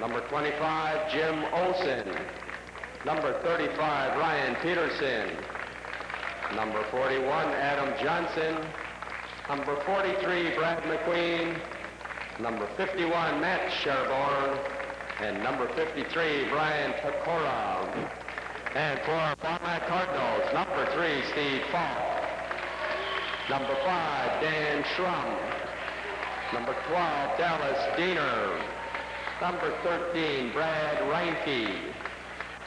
Number 25, Jim Olson. Number 35, Ryan Peterson. Number 41, Adam Johnson. Number 43, Brad McQueen. Number 51, Matt Sherborne. And number 53, Brian Pecora. And for Farmland Cardinals, number 3, Steve Falk. Number 5, Dan Schrum. Number 12, Dallas Diener. Number 13, Brad Reinke.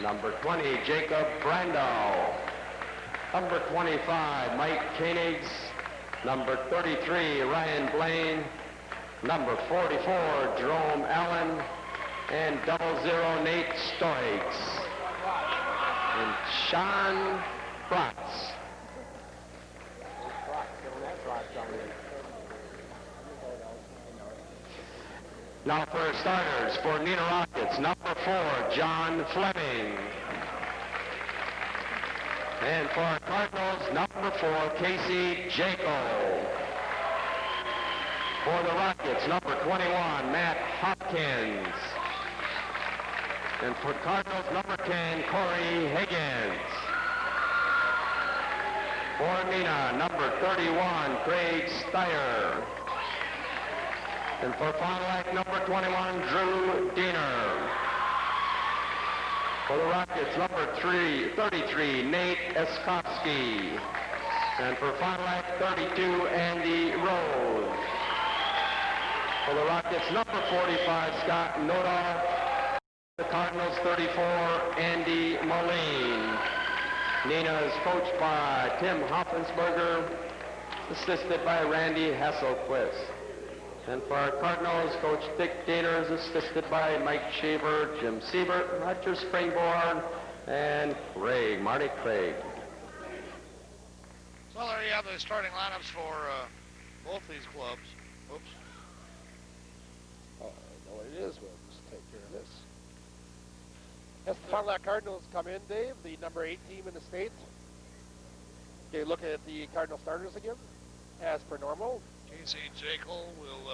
Number 20, Jacob Brando. Number 25, Mike Koenigs. Number 33, Ryan Blaine. Number 44, Jerome Allen. And 00, Nate Stoics. And Sean Bratz. Now for starters, for Neenah Rockets, number 4, John Fleming. And for Cardinals, number 4, Casey Jaco. For the Rockets, number 21, Matt Hopkins. And for Cardinals, number 10, Corey Higgins. For Neenah, number 31, Craig Steyer. And for Fond du Lac, number 21, Drew Diener. For the Rockets, number 33, Nate Eskowski. And for Fond du Lac, 32, Andy Rose. For the Rockets, number 45, Scott Noda. The Cardinals, 34, Andy Moline. Neenah is coached by Tim Hoffensberger, assisted by Randy Hasselquist. And for our Cardinals, Coach Dick Diener is assisted by Mike Shaver, Jim Siebert, Roger Springborn, and Marty Craig. So there you have the starting lineups for both these clubs. Oops. Oh, I know what it is. We'll just take care of this. As the Fond du Lac Cardinals come in, Dave, the number 8 team in the state. Okay, look at the Cardinal starters again, as per normal. Casey Jekyll will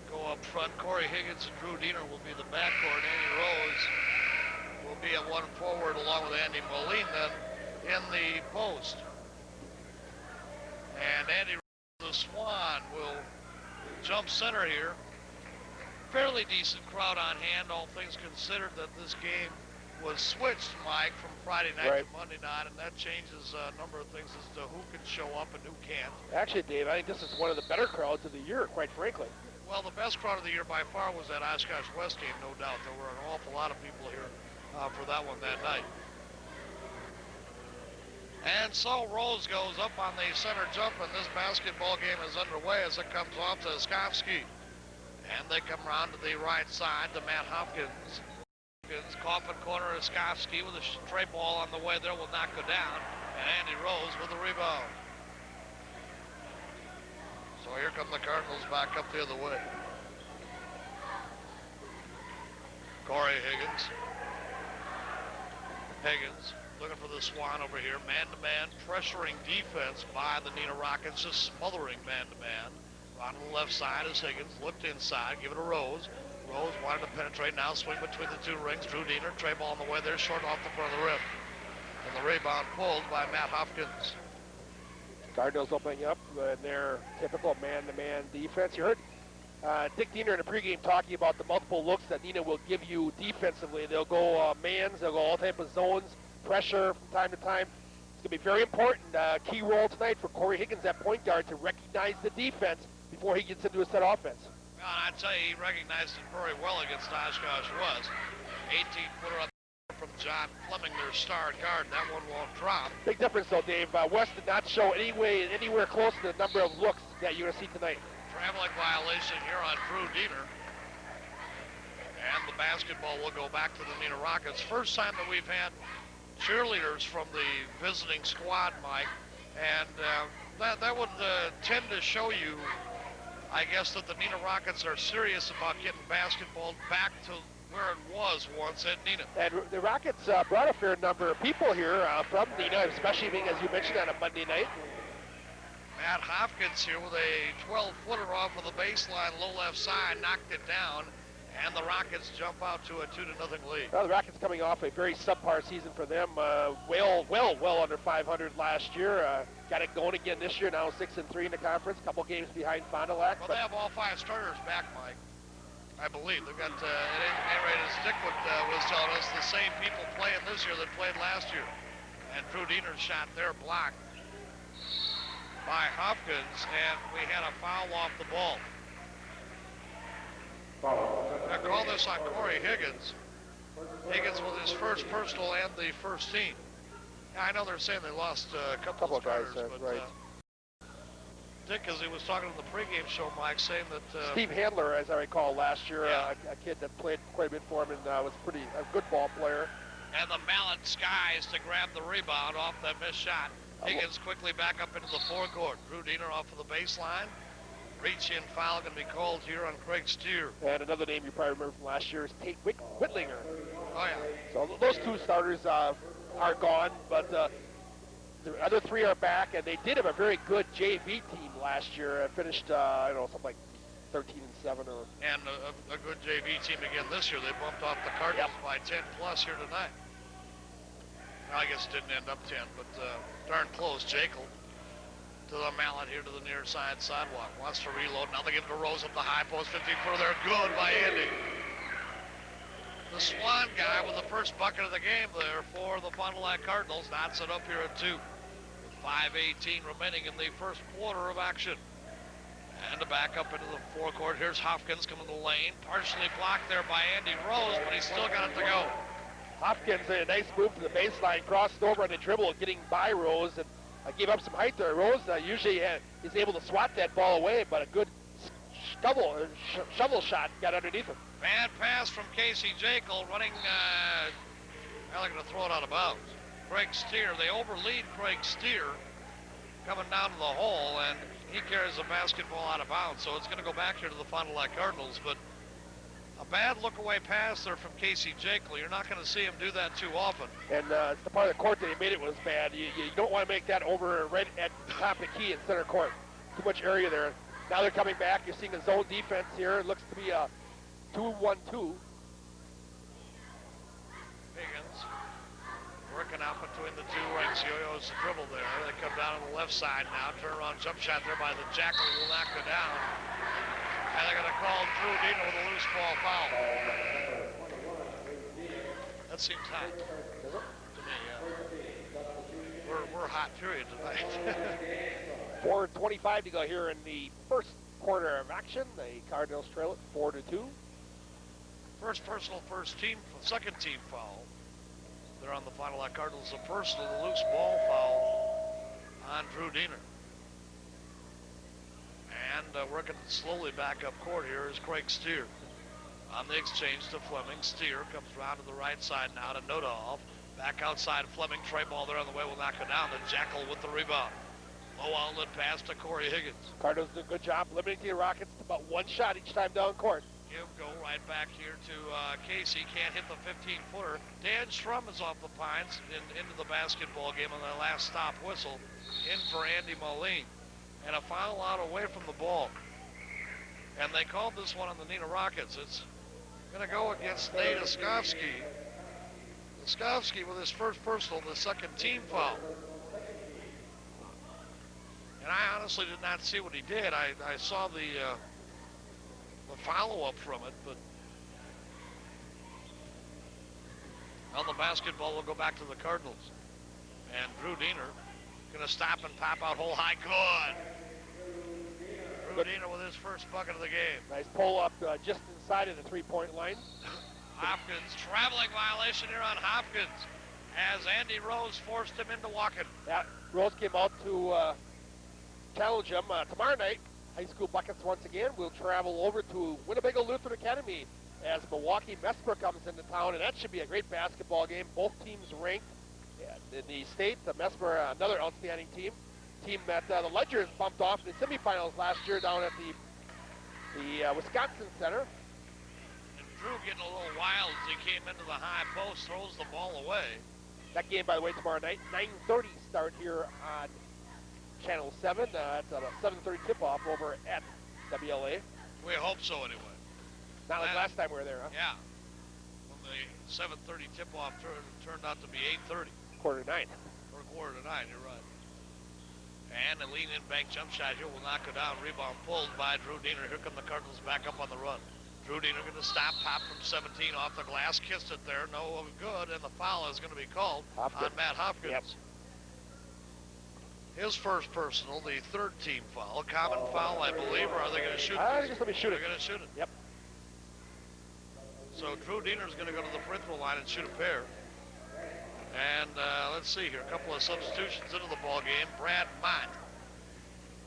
go up front. Corey Higgins and Drew Diener will be the backcourt. Andy Rose will be at one forward along with Andy Moline then in the post. And Andy Rose, the Swan, will jump center here. Fairly decent crowd on hand, all things considered, that this game was switched, Mike, from Friday night to Monday night, and that changes a number of things as to who can show up and who can't. Actually, Dave, I think this is one of the better crowds of the year, quite frankly. Well, the best crowd of the year by far was that Oshkosh West game, no doubt. There were an awful lot of people here for that one that night. And so Rose goes up on the center jump, and this basketball game is underway as it comes off to Skovsky. And they come around to the right side to Matt Hopkins. Coffin corner of Skovsky with a stray ball on the way there, will not go down. And Andy Rose with the rebound. So here come the Cardinals back up the other way. Corey Higgins. Higgins looking for the Swan over here. Man-to-man pressuring defense by the Neenah Rockets, just smothering man-to-man. On the left side is Higgins, looked inside, give it to Rose. Rose wanted to penetrate now, swing between the two rings. Drew Diener, tray ball on the way there, short off the front of the rim. And the rebound pulled by Matt Hopkins. Cardinals opening up in their typical man-to-man defense. You heard Dick Diener in the pregame talking about the multiple looks that Neenah will give you defensively. They'll go mans, they'll go all type of zones, pressure from time to time. It's going to be very important, key role tonight for Corey Higgins at point guard to recognize the defense before he gets into a set offense. Well, I'd say he recognized it very well against Oshkosh West. 18-footer up from John Fleming, their star guard. That one won't drop. Big difference, though, Dave. West did not show anywhere close to the number of looks that you're going to see tonight. Traveling violation here on Drew Diener. And the basketball will go back to the Neenah Rockets. First time that we've had cheerleaders from the visiting squad, Mike. And that would tend to show you, I guess, that the Neenah Rockets are serious about getting basketball back to where it was once at Neenah. And the Rockets brought a fair number of people here from Neenah, especially being, as you mentioned, on a Monday night. Matt Hopkins here with a 12-footer off of the baseline, low left side, knocked it down, and the Rockets jump out to a 2-0 lead. Well, the Rockets coming off a very subpar season for them. Well under 500 last year. Got it going again this year. Now 6-3 in the conference. Couple games behind Fond du Lac. Well, they have all 5 starters back, Mike. I believe they've got. At any rate, as Dick was telling us, the same people playing this year that played last year. And Drew Diener's shot there blocked by Hopkins, and we had a foul off the ball. Now call this on Corey Higgins. Higgins with his first personal and the first team. Yeah, I know they're saying they lost a couple of starters, guys, but right. Dick, as he was talking in the pregame show, Mike, saying that Steve Handler, as I recall, last year, Yeah. a kid that played quite a bit for him and was a good ball player. and the mallet skies to grab the rebound off that missed shot. Higgins quickly back up into the forecourt. Drew Diener off of the baseline. Reach-in foul going to be called here on Craig Steer. And another name you probably remember from last year is Tate Whitlinger. Oh, yeah. So those 2 starters are gone, but the other 3 are back, and they did have a very good JV team last year. Finished, something like 13-7 or. And a good JV team again this year. They bumped off the Cardinals by 10 plus here tonight. Well, I guess it didn't end up 10, but darn close. Jekyll to the mallet here to the near side sidewalk. Wants to reload. Now they give it to Rose up the high post. 15-footer there. Good by Andy. The Swan guy with the first bucket of the game there for the Fond du Lac Cardinals. Knots it up here at 2. With 5:18 remaining in the first quarter of action. And to back up into the forecourt. Here's Hopkins coming to the lane. Partially blocked there by Andy Rose, but he's still got it to go. Hopkins, a nice move to the baseline, crossed over on the dribble, getting by Rose, and gave up some height there. Rose usually is able to swat that ball away, but a good shovel shot got underneath him. Bad pass from Casey Jekyll running, they're going to throw it out of bounds. Craig Steer, they overlead Craig Steer coming down to the hole, and he carries the basketball out of bounds, so it's going to go back here to the Fond du Lac Cardinals, but a bad look-away pass there from Casey Jekyll. You're not going to see him do that too often. And it's the part of the court that he made it was bad. You don't want to make that over right at the top of the key in center court. Too much area there. Now they're coming back. You're seeing a zone defense here. It looks to be a 2-1-2. Higgins working out between the 2 ranks. Yo-Yo's the dribble there. They come down on the left side now. Turnaround jump shot there by the Jackal will knock it down. And they're going to call Drew Diener with a loose ball foul. That seems hot to me, yeah. We're hot period tonight. 4:25 to go here in the first quarter of action. The Cardinals trail it 4-2. First personal, second team foul. They're on the Fond du Lac Cardinals. A personal, the loose ball foul on Drew Diener. And working slowly back up court here is Craig Steer. On the exchange to Fleming. Steer comes around to the right side now to Nodoff. Back outside Fleming. Tray ball there on the way will knock it down. The Jackal with the rebound. Low outlet pass to Corey Higgins. Cardinals did a good job limiting the Rockets to about 1 shot each time down court. Go right back here to Casey. Can't hit the 15-footer. Dan Strum is off the pines into the basketball game on the last stop whistle. In for Andy Moline. And a foul out away from the ball. And they called this one on the Neenah Rockets. It's going to go against Nate Oskovsky. Oskovsky with his first personal, the second team foul. And I honestly did not see what he did. I saw the follow-up from it, but well, the basketball will go back to the Cardinals. And Drew Diener going to stop and pop out hole high. Good. Drew Diener with his first bucket of the game. Nice pull-up just inside of the three-point line. Hopkins, traveling violation here on Hopkins as Andy Rose forced him into walking. Yeah, Rose came out to challenge him. Tomorrow night, high school buckets once again. We'll travel over to Winnebago Lutheran Academy as Milwaukee Mesper comes into town, and that should be a great basketball game. Both teams ranked in the state. The Mesper, another outstanding team that the Ledgers bumped off in the semifinals last year down at the Wisconsin Center. And Drew getting a little wild as he came into the high post, throws the ball away. That game, by the way, tomorrow night, 9:30 start here on Channel 7. It's a 7:30 tip-off over at WLA. We hope so anyway. Not like last time we were there, huh? Yeah. When the 7:30 tip-off turned out to be 8:30. Quarter to 9. Or quarter to 9, you're right. And a lean-in bank jump shot here will knock it down. Rebound pulled by Drew Diener. Here come the Cardinals back up on the run. Drew Diener going to stop, pop from 17 off the glass, kissed it there, no good, and the foul is going to be called on Matt Hopkins. Yep. His first personal, the third team foul, common foul, I believe, or are they going to shoot it? I guess let me shoot it. They're going to shoot it. Yep. So Drew Diener is going to go to the free throw line and shoot a pair. And let's see here, a couple of substitutions into the ball game. Brad Mott,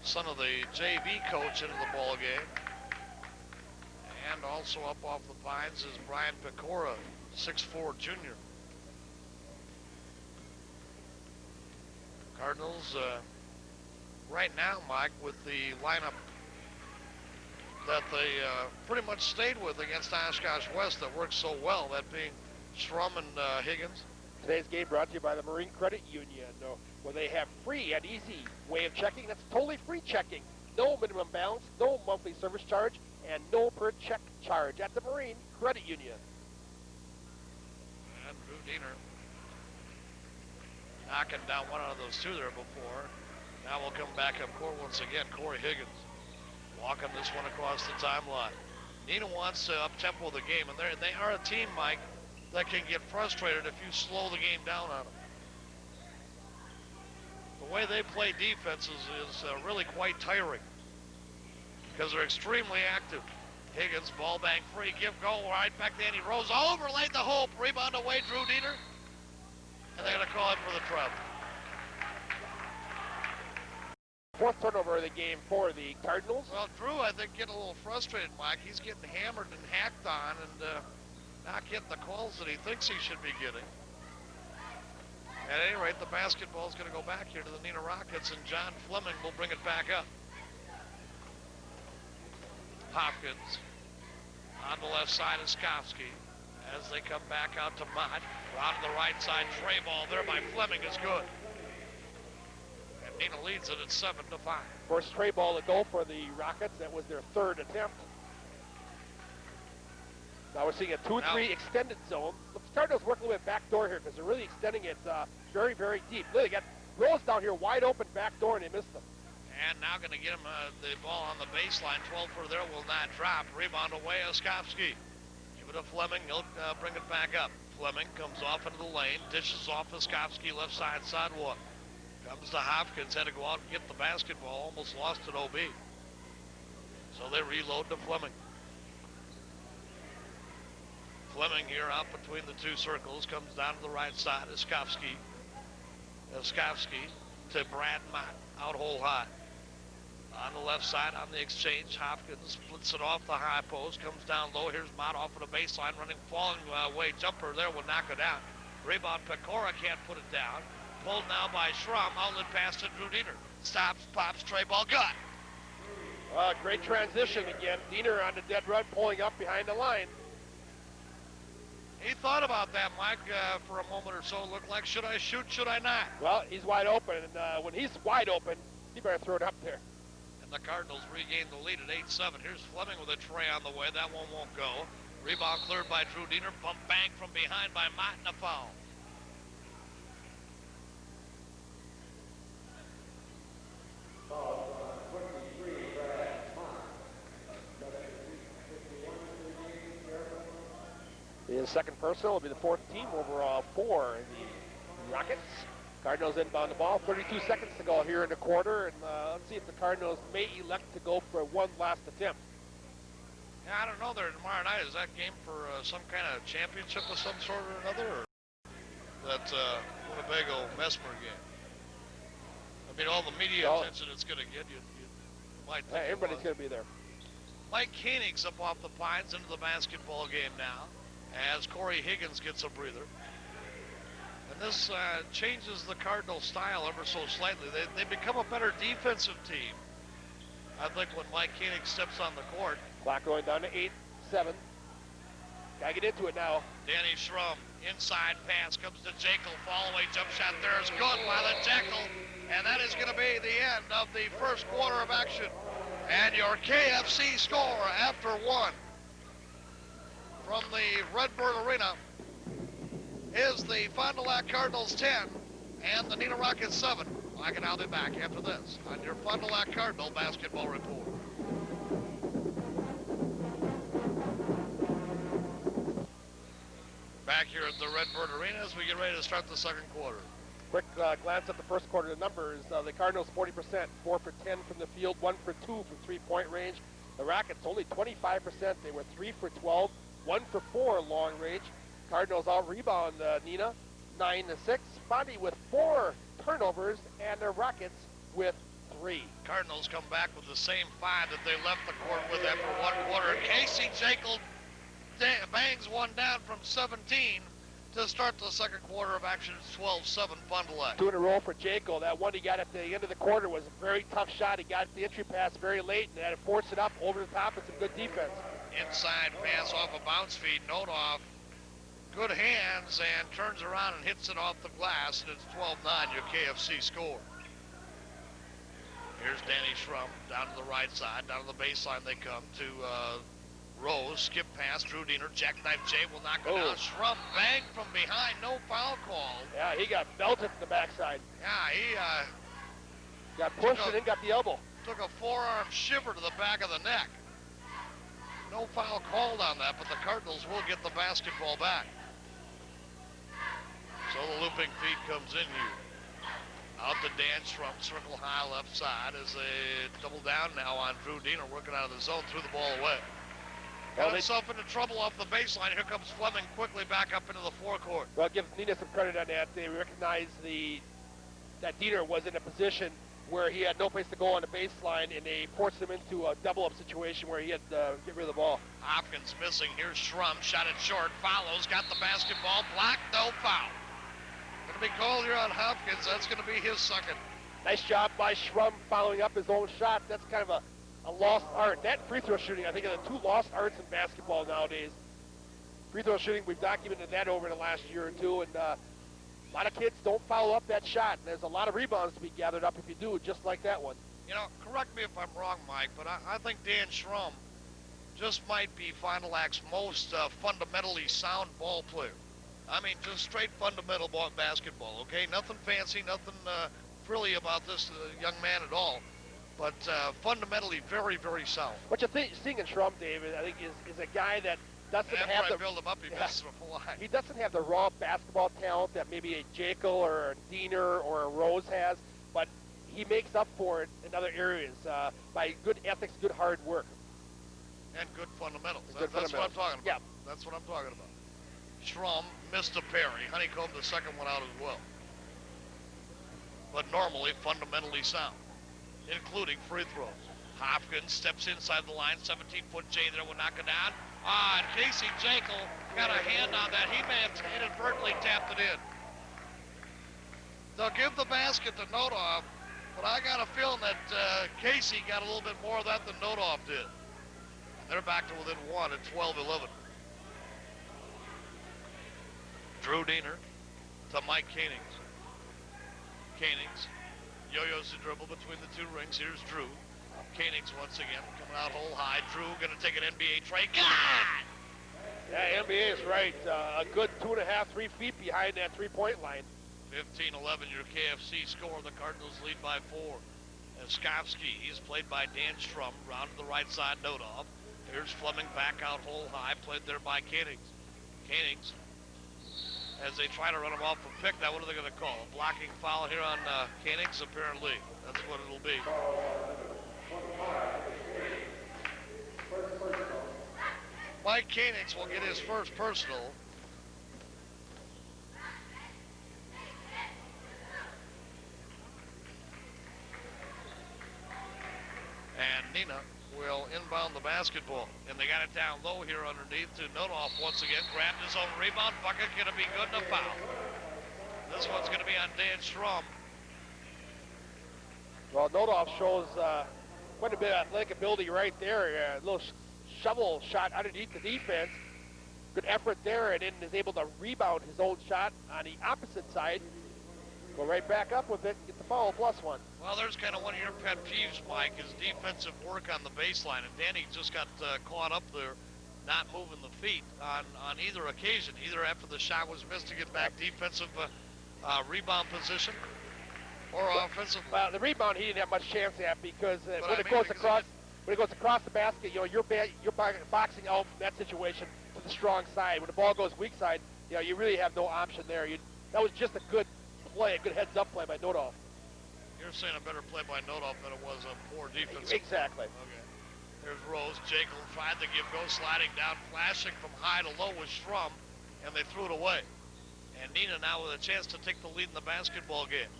son of the JV coach, into the ball game. And also up off the Pines is Brian Pecora, 6'4" junior. Cardinals, right now, Mike, with the lineup that they pretty much stayed with against Oshkosh West that works so well, that being Strum and Higgins. Today's game brought to you by the Marine Credit Union, where they have free and easy way of checking. That's totally free checking. No minimum balance, no monthly service charge, and no per check charge at the Marine Credit Union. And Drew Diener knocking down one out of those two there before. Now we'll come back up court once again. Corey Higgins walking this one across the timeline. Neenah wants to up-tempo the game, and they are a team, Mike, that can get frustrated if you slow the game down on them. The way they play defense is really quite tiring because they're extremely active. Higgins, ball bank free, give go, right back to Andy Rose, overlaid the hoop, rebound away, Drew Diener, and they're going to call it for the travel. Fourth turnover of the game for the Cardinals. Well, Drew, I think, getting a little frustrated, Mike. He's getting hammered and hacked on and not getting the calls that he thinks he should be getting. At any rate, the basketball is going to go back here to the Neenah Rockets, and John Fleming will bring it back up. Hopkins on the left side is Skowski as they come back out to Mott. On the right side, tray ball there by Fleming is good. And Neenah leads it at 7-5. First tray ball to go for the Rockets. That was their third attempt. Now we're seeing a 2-3 extended zone. The Cardinals work a little bit backdoor here because they're really extending it very, very deep. They got Rose down here wide open backdoor and they missed them. And now going to get him the ball on the baseline. 12 for there will not drop. Rebound away, Oskowski. Give it to Fleming. He'll bring it back up. Fleming comes off into the lane. Dishes off Oskowski, left side sidewalk. Comes to Hopkins. Had to go out and get the basketball. Almost lost it OB. So they reload to Fleming. Fleming here out between the two circles. Comes down to the right side. Oskowski to Brad Mott. Out hole high. On the left side, on the exchange, Hopkins splits it off the high post, comes down low. Here's Mott off of the baseline, running, falling away jumper there will knock it down. Rebound, Pecora can't put it down. Pulled now by Schramm, outlet pass to Drew Diener. Stops, pops, tray ball, gut. Great transition again. Diener on the dead run, pulling up behind the line. He thought about that, Mike, for a moment or so. It looked like, should I shoot, should I not? Well, he's wide open, and when he's wide open, he better throw it up there. And the Cardinals regain the lead at 8-7. Here's Fleming with a tray on the way. That one won't go. Rebound cleared by Drew Diener. Bump bang from behind by Mott and a foul. His second personal will be the fourth team overall for the Rockets. Cardinals inbound the ball. 32 seconds to go here in the quarter, and let's see if the Cardinals may elect to go for one last attempt. Yeah, I don't know there tomorrow night. Is that game for some kind of championship of some sort or another? Or that Winnebago Mesmer game? I mean, all the media attention it's going to get, you might think everybody's going to be there. Mike Koenig's up off the Pines into the basketball game now as Corey Higgins gets a breather. And this changes the Cardinal style ever so slightly. They become a better defensive team, I think, when Mike Koenig steps on the court. Clock going down to 8-7. Gotta get into it now. Danny Schrum, inside pass, comes to Jekyll, fall away jump shot there is good by the Jekyll. And that is going to be the end of the first quarter of action. And your KFC score after one from the Redbird Arena is the Fond du Lac Cardinals 10 and the Neenah Rockets 7. I can now be back after this on your Fond du Lac Cardinal basketball report. Back here at the Redbird Arena as we get ready to start the second quarter. Quick glance at the first quarter numbers. The Cardinals 40%, 4 for 10 from the field, 1 for 2 from three-point range. The Rockets only 25%. They were 3 for 12, 1 for 4 long range. Cardinals out-rebound Neenah, 9-6. Fondy with 4 turnovers, and the Rockets with 3. Cardinals come back with the same 5 that they left the court with after one quarter. Casey Jekyll bangs one down from 17 to start the second quarter of action. 12-7 Fond du Lac. 2 in a row for Jekyll. That one he got at the end of the quarter was a very tough shot. He got the entry pass very late and had to force it up over the top with some good defense. Inside pass off a bounce feed, note off. Good hands, and turns around and hits it off the glass, and it's 12-9, your KFC score. Here's Danny Schrum down to the right side. Down to the baseline they come to Rose. Skip pass, Drew Diener. Jackknife Jay will knock it down. Schrum banged from behind, no foul call. Yeah, he got belted in the backside. Yeah, he got pushed and then got the elbow. Took a forearm shiver to the back of the neck. No foul called on that, but the Cardinals will get the basketball back. So the looping feed comes in here. Out to Dan Schrum, circle high left side as they double down now on Drew Diener, working out of the zone, threw the ball away. Got himself into trouble off the baseline. Here comes Fleming quickly back up into the forecourt. Well, give Neenah some credit on that. They recognized that Diener was in a position where he had no place to go on the baseline, and they forced him into a double-up situation where he had to get rid of the ball. Hopkins missing. Here's Schrum, shot it short, follows, got the basketball, blocked, no foul. Going to be called here on Hopkins. That's going to be his second. Nice job by Schrum following up his own shot. That's kind of a lost art. That free throw shooting, I think, are the 2 lost arts in basketball nowadays. Free throw shooting, we've documented that over the last year or two, and a lot of kids don't follow up that shot. And there's a lot of rebounds to be gathered up if you do, just like that one. You know, correct me if I'm wrong, Mike, but I think Dan Schrum just might be Fond du Lac's most fundamentally sound ball player. I mean, just straight fundamental basketball, okay? Nothing fancy, nothing frilly about this young man at all, but fundamentally very, very sound. What you're seeing in Schrum, David, I think, is a guy that doesn't have After the... I build him up, he misses a full line. He doesn't have the raw basketball talent that maybe a Jekyll or a Diener or a Rose has, but he makes up for it in other areas by good ethics, good hard work. And good fundamentals. Good That's what I'm talking about. Yeah. That's what I'm talking about. Schrum missed a parry. Honeycomb the second one out as well. But normally fundamentally sound, including free throws. Hopkins steps inside the line. 17-foot Jay there will knock it down. And Casey Jekyll got a hand on that. He may have inadvertently tapped it in. They'll give the basket to Nodoff, but I got a feeling that Casey got a little bit more of that than Nodoff did. They're back to within 1 at 12-11. Drew Diener to Mike Koenigs. Koenigs yo-yos the dribble between the 2 rings. Here's Drew. Koenigs once again coming out hole high. Drew going to take an NBA tray. God! Yeah, NBA is right. A good 2.5, 3 feet behind that three-point line. 15-11, your KFC score. The Cardinals lead by 4. And Skovsky, he's played by Dan Schrum. Round to the right side, Nodoff. Here's Fleming back out hole high, played there by Koenigs. Koenigs, as they try to run him off a pick, now what are they going to call? A blocking foul here on Koenigs, apparently. That's what it'll be. Mike Koenigs will get his first personal. And Neenah will inbound the basketball. And they got it down low here underneath to Nodoff once again. Grabbed his own rebound. Bucket going to be good and a foul. This one's going to be on Dan Schrum. Well, Nodoff shows quite a bit of athletic ability right there. A little shovel shot underneath the defense. Good effort there, and then is able to rebound his own shot on the opposite side. Go right back up with it and get the foul, +1. Well, there's kind of one of your pet peeves, Mike, is defensive work on the baseline. And Danny just got caught up there, not moving the feet on either occasion, either after the shot was missed to get back defensive rebound position or offensive. Well, the rebound he didn't have much chance at because when I it mean, goes because across, when it goes across the basket, you know, you're boxing out from that situation to the strong side. When the ball goes weak side, you know, you really have no option there. That was just a good play, a good heads-up play by Nodolf. You're saying a better play by Nodolf than it was a poor defense. Exactly. Okay. There's Rose. Jekyll tried to give go, sliding down, flashing from high to low with Strum, and they threw it away. And Neenah now with a chance to take the lead in the basketball game.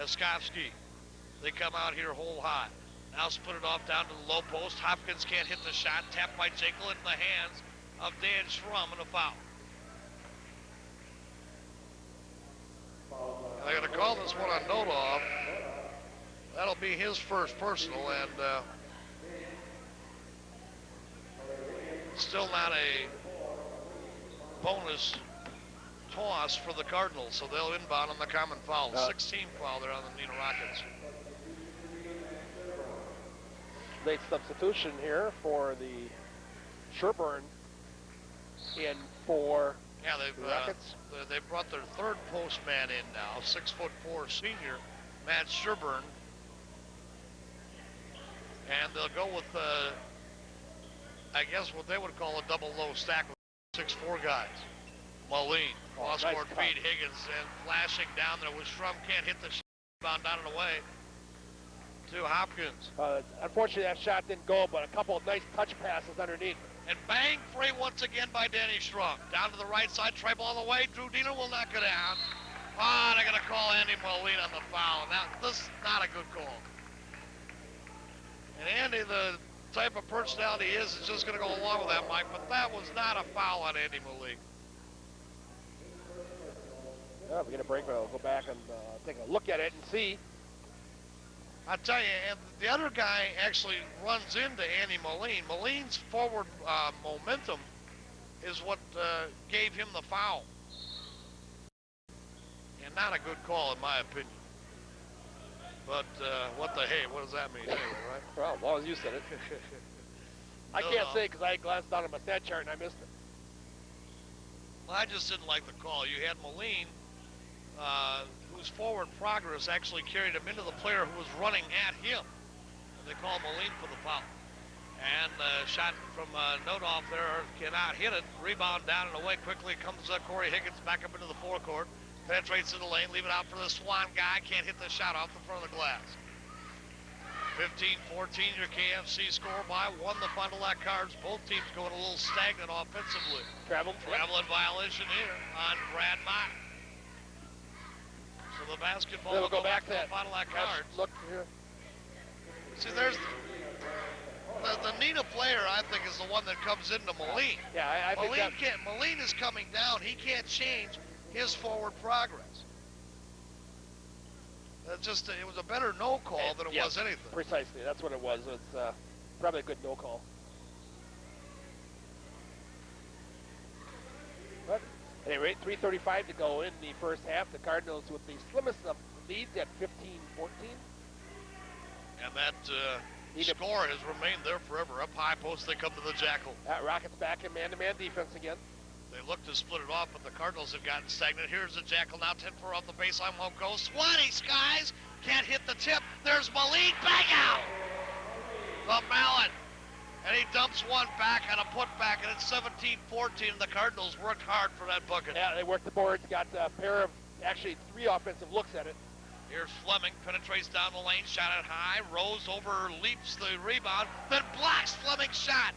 Eskovsky, they come out here whole high. Now split it off down to the low post. Hopkins can't hit the shot. Tapped by Jekyll in the hands of Dan Strum and a foul. And they're going to call this one on Nodolf. That'll be his first personal, and still not a bonus toss for the Cardinals, so they'll inbound on the common foul. 16 foul there on the Neenah Rockets. Late substitution here for the Sherburne in for the Rockets. They brought their third postman in now, 6'4" senior Matt Sherburne, and they'll go with I guess what they would call a double low stack with 6'4" guys. Moline, cross-court feed, Higgins, and flashing down there with Strum, can't hit the rebound down and away to Hopkins. Unfortunately, that shot didn't go, but a couple of nice touch passes underneath. And bang, free once again by Danny Strum. Down to the right side, try ball all the way. Drew Diener will knock it down. Oh, they're going to call Andy Moline on the foul. Now, this is not a good call. And Andy, the type of personality he is just going to go along with that, Mike, but that was not a foul on Andy Moline. Yeah, we get a break. We'll go back and take a look at it and see. I tell you, and the other guy actually runs into Andy Moline. Moline's forward momentum is what gave him the foul. And not a good call, in my opinion. But what does that mean anyway, right? Well, as long as you said it. I can't say because I glanced down at my stat chart and I missed it. Well, I just didn't like the call. You had Moline, whose forward progress actually carried him into the player who was running at him. And they called Moline for the foul. And shot from Nodolf there, cannot hit it. Rebound down and away quickly comes Corey Higgins back up into the forecourt. Penetrates in the lane, leave it out for the Swan guy. Can't hit the shot off the front of the glass. 15-14 your KFC score by. Won the Fond du Lac Cards. Both teams going a little stagnant offensively. Travel in violation here on Brad Mott. So the basketball will go back to the Fond du Lac Cards. Look here. See, there's the Neenah player, I think, is the one that comes into Moline. Yeah, I think Moline is coming down. He can't change his forward progress. It was a better no call than it was anything. Precisely, that's what it was. It's probably a good no call. But at any rate, 3:35 to go in the first half. The Cardinals with the slimmest of leads at 15-14. And that score has remained there forever. Up high post, they come to the Jackal. Rockets back in man-to-man defense again. They look to split it off, but the Cardinals have gotten stagnant. Here's the Jackal now, 10-4 off the baseline, won't go. Swanee skies, can't hit the tip. There's Moline, bang out! The Mallet. And he dumps one back on a putback, and it's 17-14, and the Cardinals worked hard for that bucket. Yeah, they worked the boards, got a pair of, actually 3 offensive looks at it. Here's Fleming, penetrates down the lane, shot it high, Rose over, leaps the rebound, then blocks Fleming's shot.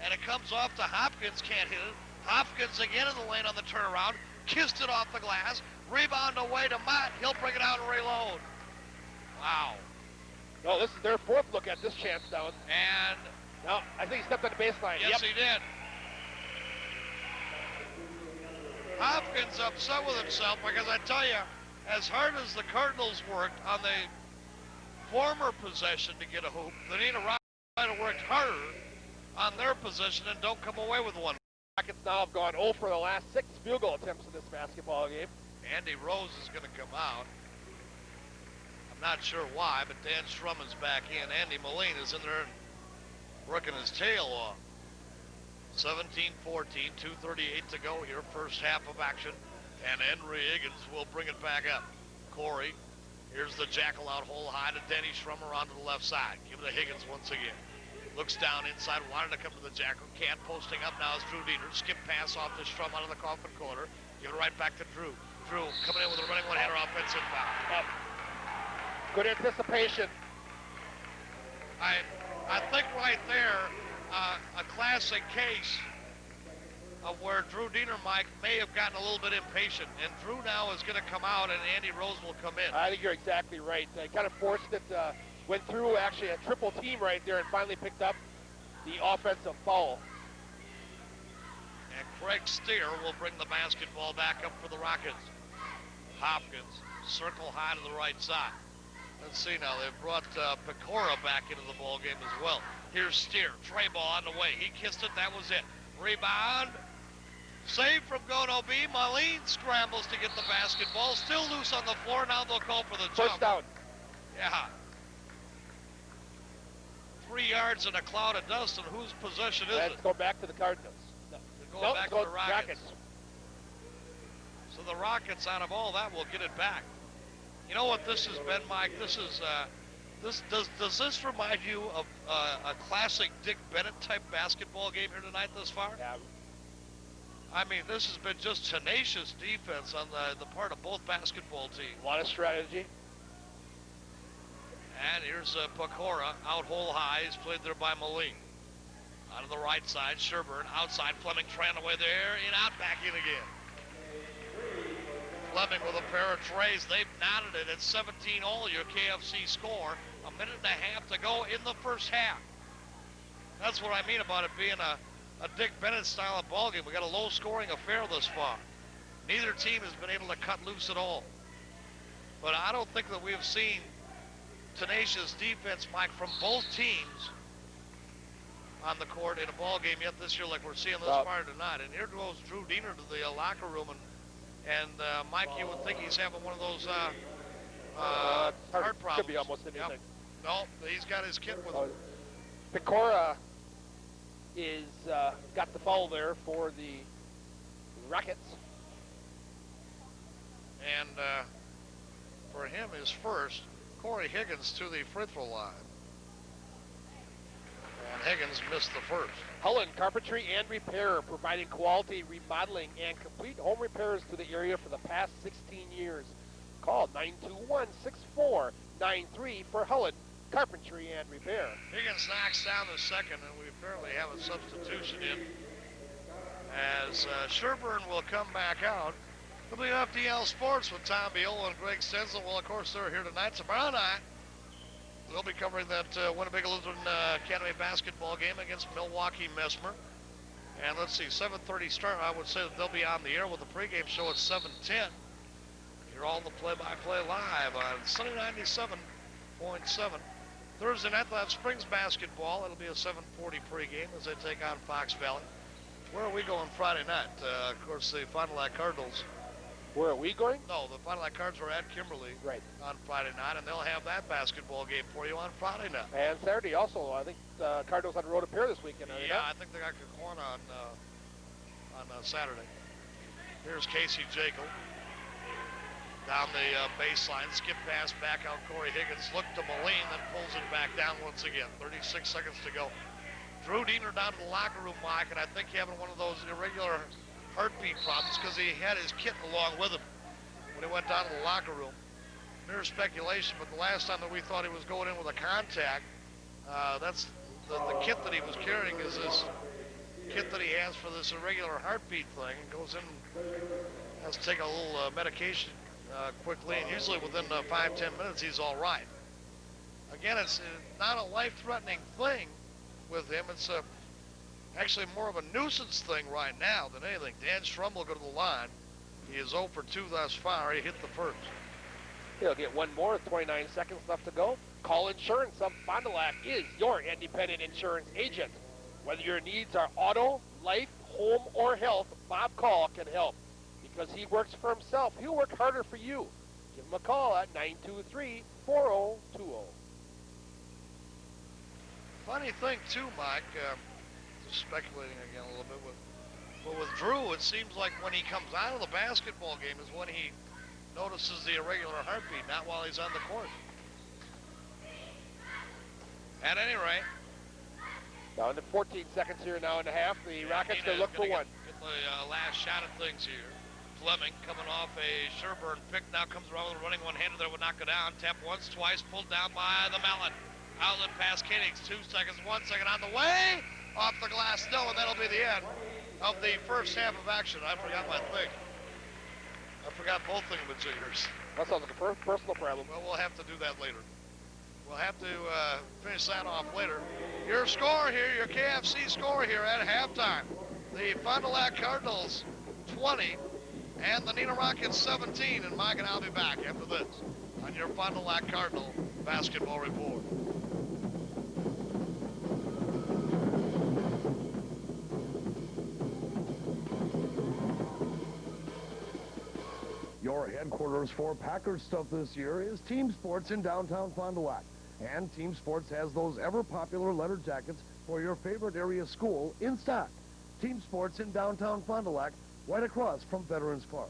And it comes off to Hopkins, can't hit it. Hopkins again in the lane on the turnaround, kissed it off the glass, rebound away to Mott, he'll bring it out and reload. Wow. No, this is their 4th look at this chance down. And no, I think he stepped on the baseline. Yes, he did. Hopkins upset with himself because I tell you, as hard as the Cardinals worked on the former possession to get a hoop, the Neenah Rockets worked harder on their possession and don't come away with one. Rockets now have gone 0 for the last 6 field goal attempts in this basketball game. Andy Rose is going to come out. I'm not sure why, but Dan Strum is back in. Andy Moline is in there working his tail off. 17-14, 2:38 to go here, first half of action. And Henry Higgins will bring it back up. Corey, here's the jackal out hole high to Denny Schrummer onto the left side. Give it to Higgins once again. Looks down inside, wanted to come to the jackal. Can't. Posting up now is Drew Diener. Skip pass off to Strum out of the coffin corner. Give it right back to Drew. Drew coming in with a running one-hander offensive foul. Good anticipation. I think right there, a classic case of where Drew Diener, Mike, may have gotten a little bit impatient. And Drew now is going to come out, and Andy Rose will come in. I think you're exactly right. They kind of forced it, went through actually a triple team right there and finally picked up the offensive foul. And Craig Steer will bring the basketball back up for the Rockets. Hopkins, circle high to the right side. Let's see now, they've brought Pecora back into the ball game as well. Here's Steer, tray ball on the way. He kissed it, that was it. Rebound, save from Gono B. Moline scrambles to get the basketball. Still loose on the floor, now they'll call for the jump. First down. Yeah. 3 yards in a cloud of dust, and whose possession is it? Let's go back to the Cardinals. Going back to the Rockets. So the Rockets, out of all that, will get it back. You know what this has been, Mike? This is, does this remind you of a classic Dick Bennett type basketball game here tonight thus far? Yeah. I mean, this has been just tenacious defense on the part of both basketball teams. A lot of strategy. And here's Pecora, out hole high. He's played there by Moline. Out of the right side, Sherburne, outside, Fleming trying away there, in, out, back in again. Fleming with a pair of trays. They've knotted it at 17 all, your KFC score. A minute and a half to go in the first half. That's what I mean about it being a Dick Bennett style of ball game. We got a low scoring affair thus far. Neither team has been able to cut loose at all. But I don't think that we've seen tenacious defense, Mike, from both teams on the court in a ball game yet this year like we're seeing this far tonight. And here goes Drew Diener to the locker room, and Mike, you would think he's having one of those heart problems. Could be almost anything. Yep. No, he's got his kit with him. Pecora is got the foul there for the Rockets. And for him, his first, Corey Higgins to the free throw line. And Higgins missed the first. Hullen Carpentry and Repair, providing quality remodeling and complete home repairs to the area for the past 16 years. Call 921-6493 for Hullen Carpentry and Repair. Higgins knocks down the second, and we apparently have a substitution in as Sherburne will come back out. WFDL Sports with Tom Biola and Greg Stenzel. Well, of course, they're here tonight. Tomorrow night, they'll be covering that Winnipeg Lutheran Academy basketball game against Milwaukee Mesmer. And let's see, 7:30 start. I would say that they'll be on the air with the pregame show at 7:10. You're all the play-by-play live on Sunny 97.7. Thursday night, they'll have Springs basketball. It'll be a 7:40 pregame as they take on Fox Valley. Where are we going Friday night? Of course, the Fond du Lac Cardinals. Where are we going? No, the Fond du Lac Cards are at Kimberly on Friday night, and they'll have that basketball game for you on Friday night. And Saturday also. I think Cardinals on the road appear this weekend. Yeah, I think they got Cacorn on Saturday. Here's Casey Jekyll. Down the baseline, skip pass back out Corey Higgins. Look to Moline, then pulls it back down once again. 36 seconds to go. Drew Diener down to the locker room, Mike, and I think having one of those irregular heartbeat problems because he had his kit along with him when he went down to the locker room. Mere speculation, but the last time that we thought he was going in with a contact, that's the kit that he was carrying is this kit that he has for this irregular heartbeat thing, and goes in, has to take a little medication quickly, and usually within 5-10 minutes he's all right. Again, it's not a life-threatening thing with him. It's actually more of a nuisance thing right now than anything. Dan Strum will go to the line. He is 0 for 2 thus far. He hit the first. He'll get one more with 29 seconds left to go. Call Insurance of Fond du Lac is your independent insurance agent. Whether your needs are auto, life, home, or health, Bob Call can help. Because he works for himself, he'll work harder for you. give them a call at 923-4020. Funny thing, too, Mike, just speculating again a little bit, but with Drew, it seems like when he comes out of the basketball game is when he notices the irregular heartbeat, not while he's on the court. At any rate. Down to 14 seconds here now and a half. The Rockets going to look for one. Get the last shot of things here. Fleming coming off a Sherburne pick, now comes around with a running one-hander that would knock it down. Tap once, twice, pulled down by the Mellon. Outlet pass, Kinnings, 2 seconds, 1 second on the way. Off the glass still, and that'll be the end of the first half of action. I forgot my thing. I forgot both thingamajiggers. That sounds like a personal problem. Well, we'll have to do that later. We'll have to finish that off later. Your score here, your KFC score here at halftime. The Fond du Lac Cardinals 20 and the Neenah Rockets 17. And Mike and I'll be back after this on your Fond du Lac Cardinal basketball report. Your headquarters for Packard stuff this year is Team Sports in downtown Fond du Lac. And Team Sports has those ever-popular letter jackets for your favorite area school in stock. Team Sports in downtown Fond du Lac, right across from Veterans Park.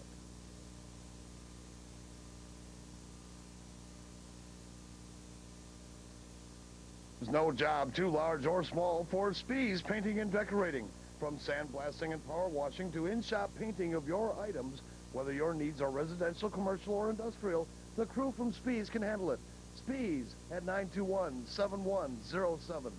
There's no job too large or small for Spees Painting and Decorating. From sandblasting and power washing to in-shop painting of your items, whether your needs are residential, commercial, or industrial, the crew from Spees can handle it. Spees at 921-7107.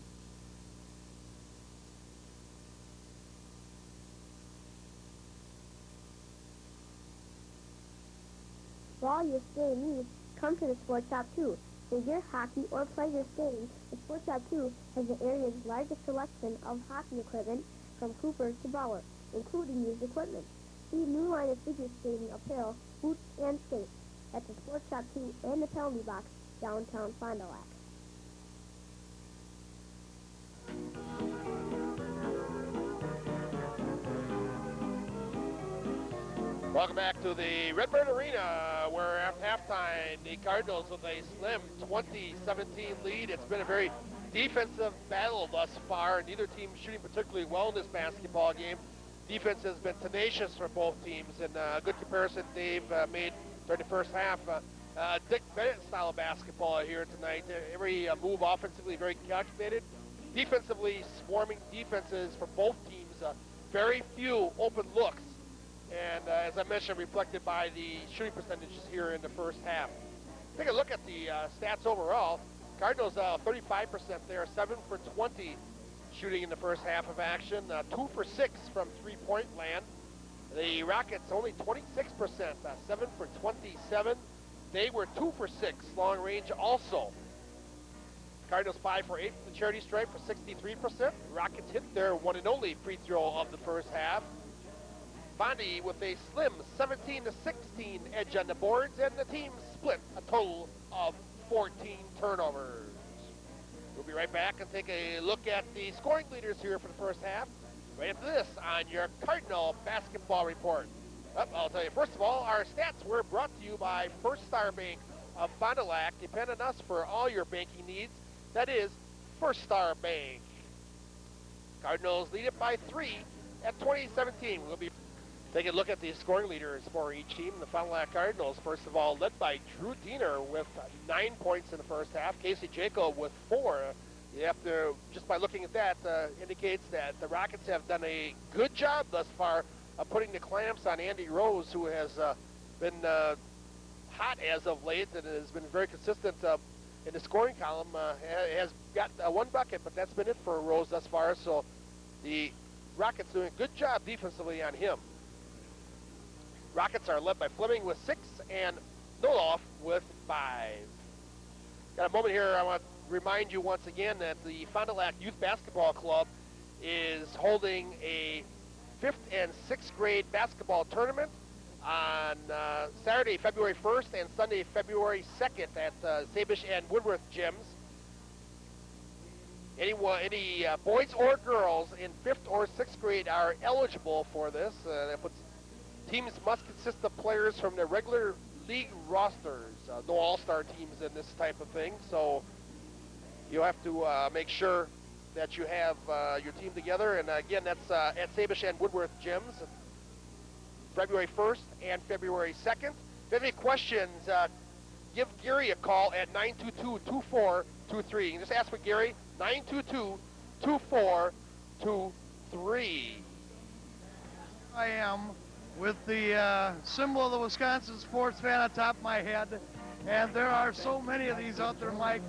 For all your skating needs, come to the Sports Shop 2. Figure, hockey, or pleasure skating, the Sports Shop 2 has the area's largest selection of hockey equipment from Cooper to Bauer, including used equipment. See new line of figure skating apparel, boots, and skates at the Sports Shop 2 and the Penalty Box, downtown Fond du Lac. Welcome back to the Redbird Arena, where at halftime, the Cardinals with a slim 20-17 lead. It's been a very defensive battle thus far. Neither team shooting particularly well in this basketball game. Defense has been tenacious for both teams, and a good comparison Dave made during the first half. Dick Bennett style of basketball here tonight. Every move offensively very calculated. Defensively, swarming defenses for both teams. Very few open looks. And as I mentioned, reflected by the shooting percentages here in the first half. Take a look at the stats overall. Cardinals 35% there, 7 for 20 shooting in the first half of action, 2 for 6 from three-point land. The Rockets only 26%, 7 for 27. They were 2 for 6 long range also. Cardinals 5 for 8 from the charity stripe for 63%. Rockets hit their one and only free throw of the first half. Fondy with a slim 17-16 edge on the boards, and the team split a total of 14 turnovers. We'll be right back and take a look at the scoring leaders here for the first half. Right after this on your Cardinal basketball report. I'll tell you, first of all, our stats were brought to you by First Star Bank of Fond du Lac. Depend on us for all your banking needs. That is First Star Bank. Cardinals lead it by 3 at 20-17. We'll be taking a look at the scoring leaders for each team. The Fond du Lac Cardinals, first of all, led by Drew Diener with 9 points in the first half. Casey Jacob with 4. You have to, just by looking at that, indicates that the Rockets have done a good job thus far of putting the clamps on Andy Rose, who has been hot as of late and has been very consistent in the scoring column. Has got one bucket, but that's been it for Rose thus far. So the Rockets doing a good job defensively on him. Rockets are led by Fleming with 6 and Noloff with 5. Got a moment here. I want to remind you once again that the Fond du Lac Youth Basketball Club is holding a 5th and 6th grade basketball tournament on Saturday, February 1st and Sunday, February 2nd at Sabish and Woodworth gyms. Any boys or girls in 5th or 6th grade are eligible for this. Teams must consist of players from their regular league rosters. No all-star teams in this type of thing, so you have to make sure that you have your team together. And again, that's at Sabish and Woodworth gyms, February 1st and February 2nd. If you have any questions, give Gary a call at 922-2423. You can just ask for Gary, 922-2423. I am with the symbol of the Wisconsin sports fan on top of my head, and there are so many of these out there, Mike.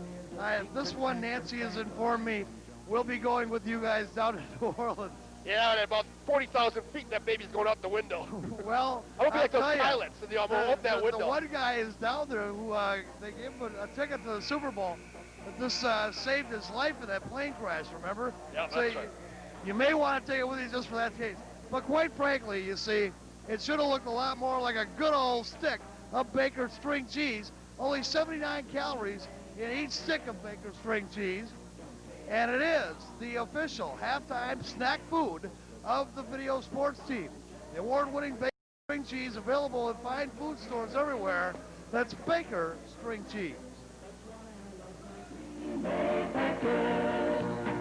This one, Nancy has informed me, we'll be going with you guys down to New Orleans. Yeah, at about 40,000 feet, that baby's going out the window. Well, I don't feel like those tell you, pilots, and they'll open that window. The one guy is down there who they gave him a ticket to the Super Bowl. But this saved his life in that plane crash, remember? Yeah, that's so right. You may want to take it with you just for that case. But quite frankly, you see, it should have looked a lot more like a good old stick of Baker's string cheese. Only 79 calories in each stick of Baker's string cheese. And it is the official halftime snack food of the video sports team. The award-winning Baker string cheese available in fine food stores everywhere. That's Baker string cheese.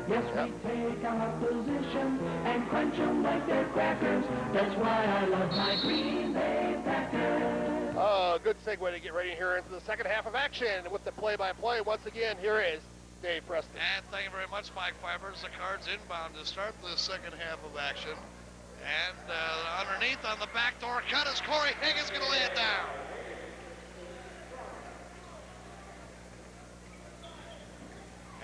Yes, we take our position and crunch them like they're crackers. That's why I love my Green Bay Packers. Good segue to get ready here into the second half of action with the play-by-play. Once again, here is Dave Preston. And thank you very much, Mike Fibers. The Cards inbound to start the second half of action. And underneath on the backdoor cut is Corey Higgins going to lay it down.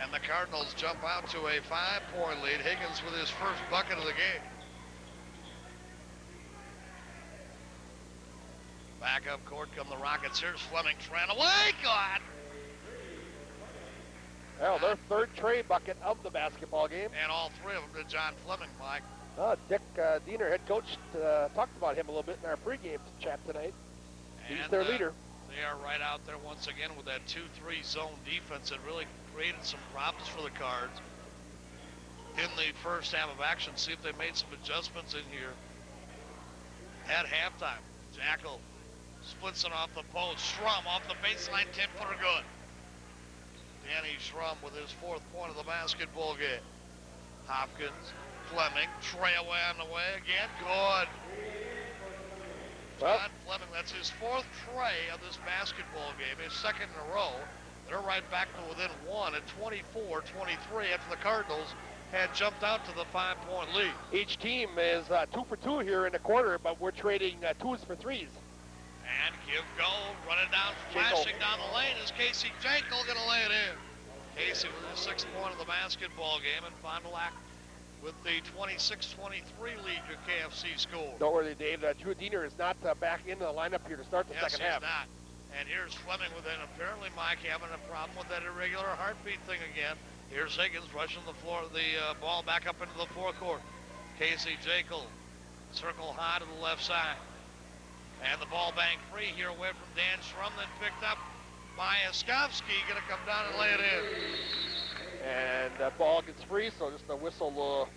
And the Cardinals jump out to a 5-point lead. Higgins with his first bucket of the game. Back up court come the Rockets. Here's Fleming trying away. God! Well, their third Trey bucket of the basketball game. And all three of them to John Fleming, Mike. Dick Diener, head coach, talked about him a little bit in our pregame chat tonight. He's And, their leader. They are right out there once again with that 2-3 zone defense that really created some problems for the Cards in the first half of action. See if they made some adjustments in here at halftime. Jackal splits it off the post. Schrum off the baseline, 10-footer good. Danny Schrum with his fourth point of the basketball game. Hopkins, Fleming, Trey away on the way again. Good. John Fleming, that's his fourth tray of this basketball game, his second in a row. They're right back to within one at 24-23 after the Cardinals had jumped out to the 5-point lead. Each team is 2 for 2 here in the quarter, but we're trading 2s for 3s. And give go, running down, flashing down the lane is Casey Jankel going to lay it in. Casey with his 6th point of the basketball game, and Fond du Lac with the 26-23 lead to KFC score. Don't worry, Dave. Drew Diener is not back into the lineup here to start the second half. Yes, he's not. And here's Fleming with an apparently Mike having a problem with that irregular heartbeat thing again. Here's Higgins rushing the ball back up into the forecourt. Casey Jankel, circle high to the left side. And the ball bank free here away from Dan Schrum, then picked up by Askovsky, going to come down and lay it in. And that ball gets free, so just a whistle will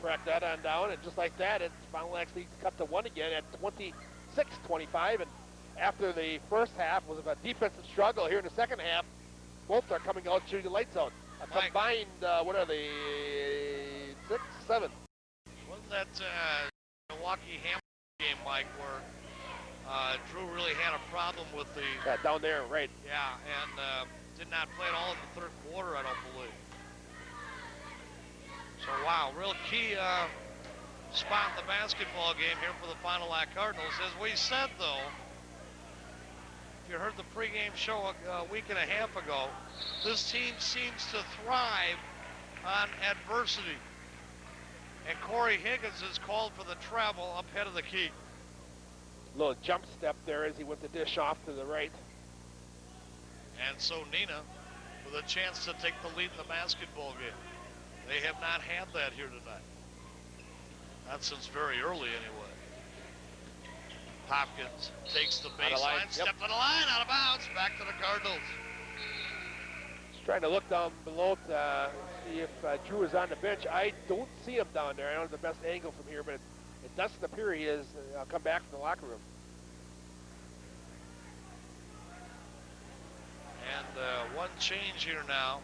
track that on down. And just like that, it's Fond du Lac leads cut to 1 again at 26-25. And after the first half was a defensive struggle, here in the second half, both are coming out shooting the lights out. A combined, what are they, 6, 7? Wasn't that Milwaukee Hamilton game, Mike, where Drew really had a problem with the... Yeah, down there, right. Yeah, and did not play at all in the third quarter, I don't believe. So, wow, real key spot in the basketball game here for the Fond du Lac Cardinals. As we said, though, if you heard the pregame show a week and a half ago, this team seems to thrive on adversity. And Corey Higgins is called for the travel up head of the key. Little jump step there as he went the dish off to the right. And so Neenah with a chance to take the lead in the basketball game. They have not had that here tonight. Not since very early anyway. Hopkins takes the baseline, step to the line, out of bounds, back to the Cardinals. Just trying to look down below to see if Drew is on the bench. I don't see him down there. I don't have the best angle from here, but it doesn't appear he is. I'll come back from the locker room. And one change here now.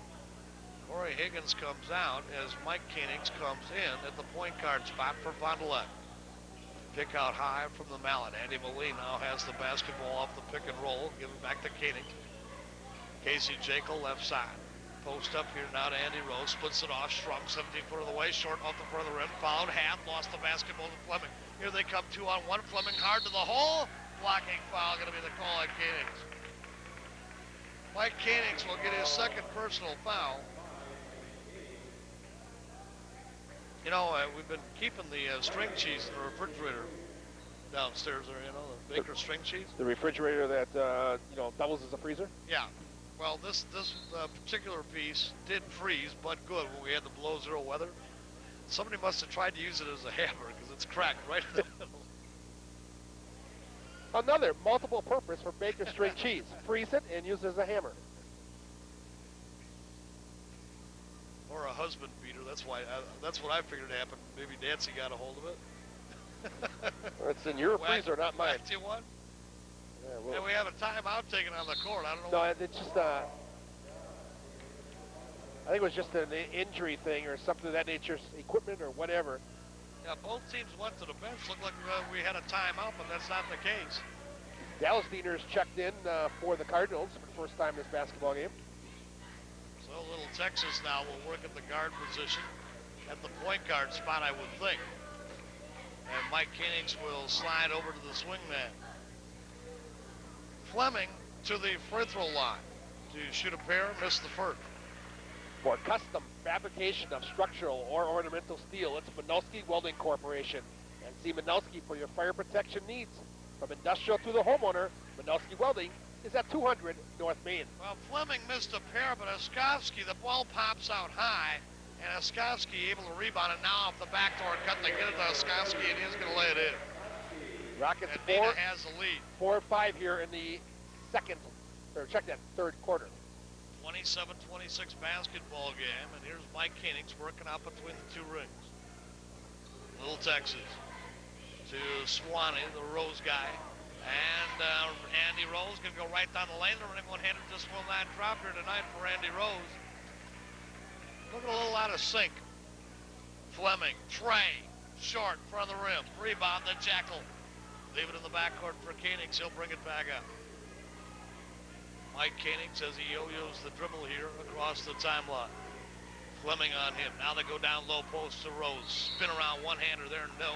Corey Higgins comes out as Mike Koenigs comes in at the point guard spot for Fond du Lac. Pick out high from the mallet. Andy Moline now has the basketball off the pick and roll. Give it back to Koenigs. Casey Jekyll left side. Post up here now to Andy Rose. Splits it off. Strong 17-foot of the way. Short off the front of the rim. Fouled. Half. Lost the basketball to Fleming. Here they come 2-on-1. Fleming hard to the hole. Blocking foul. Going to be the call on Koenigs. Mike Koenigs will get his second personal foul. You know, we've been keeping the string cheese in the refrigerator downstairs there, you know, the Baker string cheese. The refrigerator that, doubles as a freezer? Yeah. Well, this particular piece did freeze, but good when we had the below zero weather. Somebody must have tried to use it as a hammer because it's cracked right in the middle. Another multiple purpose for Baker string cheese. Freeze it and use it as a hammer. Or a husband beater. That's what I figured happened. Maybe Nancy got a hold of it. It's in your freezer, not mine. Whacked you one? Yeah, well, And we have a timeout taken on the court. I don't know. no, it's just I think it was just an injury thing or something of that nature, equipment or whatever. Yeah, both teams went to the bench. Looked like we had a timeout, but that's not the case. Dallas Diener's checked in for the Cardinals for the first time this basketball game. So Little Texas now will work at the guard position at the point guard spot, I would think. And Mike Koenigs will slide over to the swing man. Fleming to the free throw line to shoot a pair, miss the first. For custom fabrication of structural or ornamental steel, it's Minowski Welding Corporation. And see Minowski for your fire protection needs. From industrial to the homeowner, Minowski Welding is at 200 North Main. Well, Fleming missed a pair, but Askovsky, the ball pops out high, and Askovsky able to rebound it now off the backdoor cut. They get it to Askovsky, and he's going to lay it in. Rockets And Neenah has the lead. 4-5 here in the third quarter. 27-26 basketball game, and here's Mike Koenigs working out between the two rings. Little Texas to Swanee, the Rose guy. And Andy Rose going to go right down the lane. They're running one-handed, just will not drop here tonight for Andy Rose. Looking a little out of sync. Fleming, Trey, short, front of the rim. Rebound to Jekyll. Leave it in the backcourt for Koenigs. He'll bring it back up. Mike Koenigs as he yo-yos the dribble here across the timeline. Fleming on him. Now they go down low post to Rose. Spin around one-hander there, no.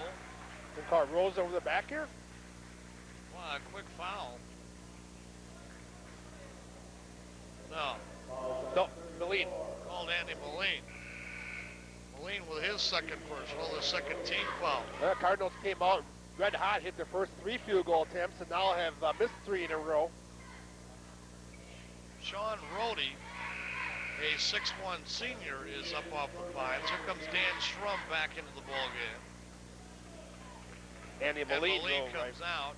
We'll call Rose over the back here. Wow, a quick foul. No. No, Moline. Called Andy Moline. Moline with his second personal, the second team foul. The Cardinals came out red hot, hit their first 3 field goal attempts, and now have missed 3 in a row. Sean Rohde, a 6'1 senior, is up off the Pines. Here comes Dan Schrum back into the ball game. Andy And Moline comes out.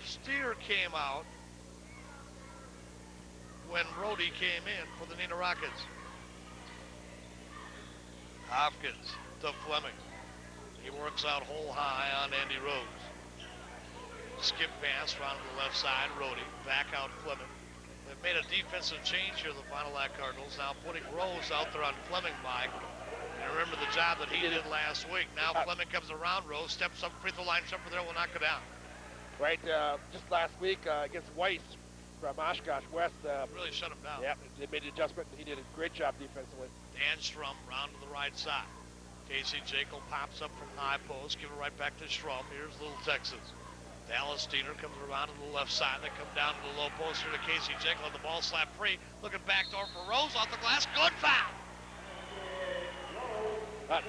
Steer came out when Rohde came in for the Neenah Rockets. Hopkins to Fleming. He works out hole high on Andy Rose. Skip pass round to the left side. Rohde back out Fleming. They've made a defensive change here, the Fond du Lac Cardinals, now putting Rose out there on Fleming, Mike. And remember the job that he did last week. Now Fleming comes around Rose, steps up, free throw line, jumper there, will knock it down. Right, just last week against Weiss from Oshkosh West. Really shut him down. Yeah, they made the adjustment. He did a great job defensively. Dan Schrum round to the right side. Casey Jekyll pops up from high post, give it right back to Schrum. Here's Little Texas. Dallas Diener comes around to the left side. They come down to the low post here to Casey Jekyll. The ball slapped free. Looking back door for Rose off the glass. Good foul.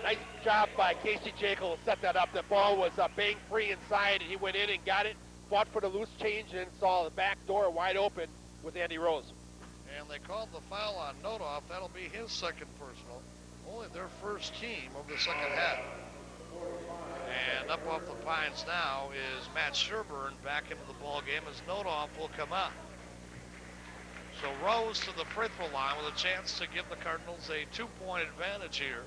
Nice job by Casey Jekyll to set that up. The ball was bang free inside, and he went in and got it. Fought for the loose change and saw the back door wide open with Andy Rose. And they called the foul on Nodoff. That'll be his second personal. Only their first team of the second half. And up off the Pines now is Matt Sherburne back into the ball game as Nodoff will come out. So Rose to the free throw line with a chance to give the Cardinals a 2-point advantage here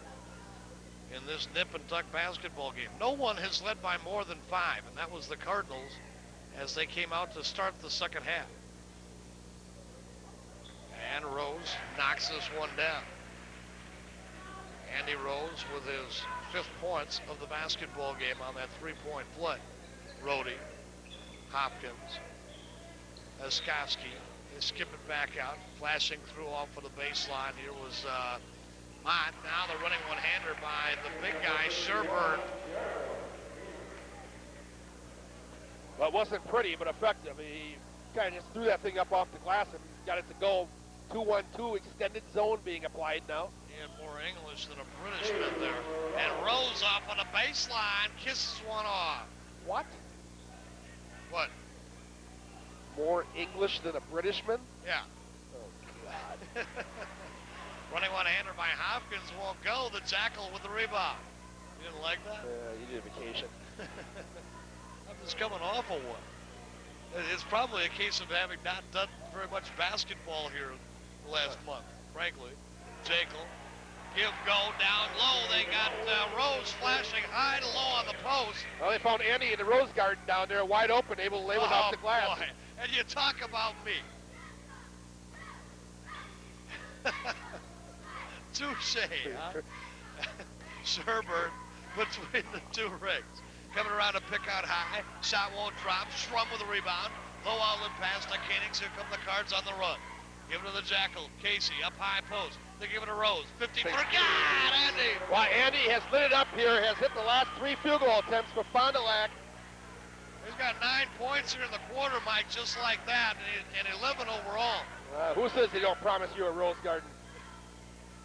in this nip and tuck basketball game. No one has led by more than 5, and that was the Cardinals as they came out to start the second half. And Rose knocks this one down. Andy Rose with his 5th points of the basketball game on that 3-point play. Rhodey, Hopkins, Oskowski is skipping back out, flashing through off of the baseline. Here was Mott. Now they're running one-hander by the big guy, Sherburne. Well, it wasn't pretty, but effective. He kind of just threw that thing up off the glass and got it to go. 2-1-2 extended zone being applied now. He had more English than a Britishman there. And Rose off on the baseline, kisses one off. What? What? More English than a Britishman? Yeah. Oh, God. Running one-hander by Hopkins won't go. The Jackal with the rebound. You didn't like that? Yeah, you need a vacation. I'm just coming off of one. It's probably a case of having not done very much basketball here the last month, frankly. Jekyll, give go down low. They got Rose flashing high to low on the post. Well, they found Andy in the Rose Garden down there, wide open, able to lay one off the glass. Boy. And you talk about me. Touche, huh? Sherburne between the two rings. Coming around to pick out high. Shot won't drop. Schrum with a rebound. Low outlet pass to Koenigs. Here come the Cards on the run. Give it to the Jackal. Casey up high post. They give it to Rose. 15-footer. God, Andy! Well, Andy has lit it up here, has hit the last 3 field goal attempts for Fond du Lac. He's got 9 points here in the quarter, Mike, just like that, and 11 overall. Who says they don't promise you a Rose Garden?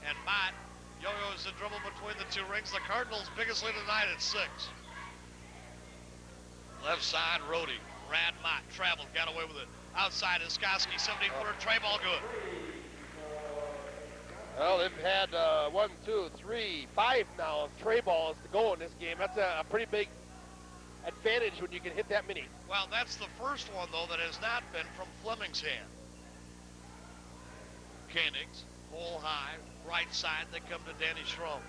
And Mott yo-yos the dribble between the two rings. The Cardinals' biggest lead of the night at 6. Left side, Rhodey. Brad Mott traveled, got away with it. Outside is Skoski, 17-footer tray ball good. Well, they've had 1, 2, 3, 5 now tray balls to go in this game. That's a pretty big advantage when you can hit that many. Well, that's the first one, though, that has not been from Fleming's hand. Koenigs, hole high, right side, they come to Danny Schrum.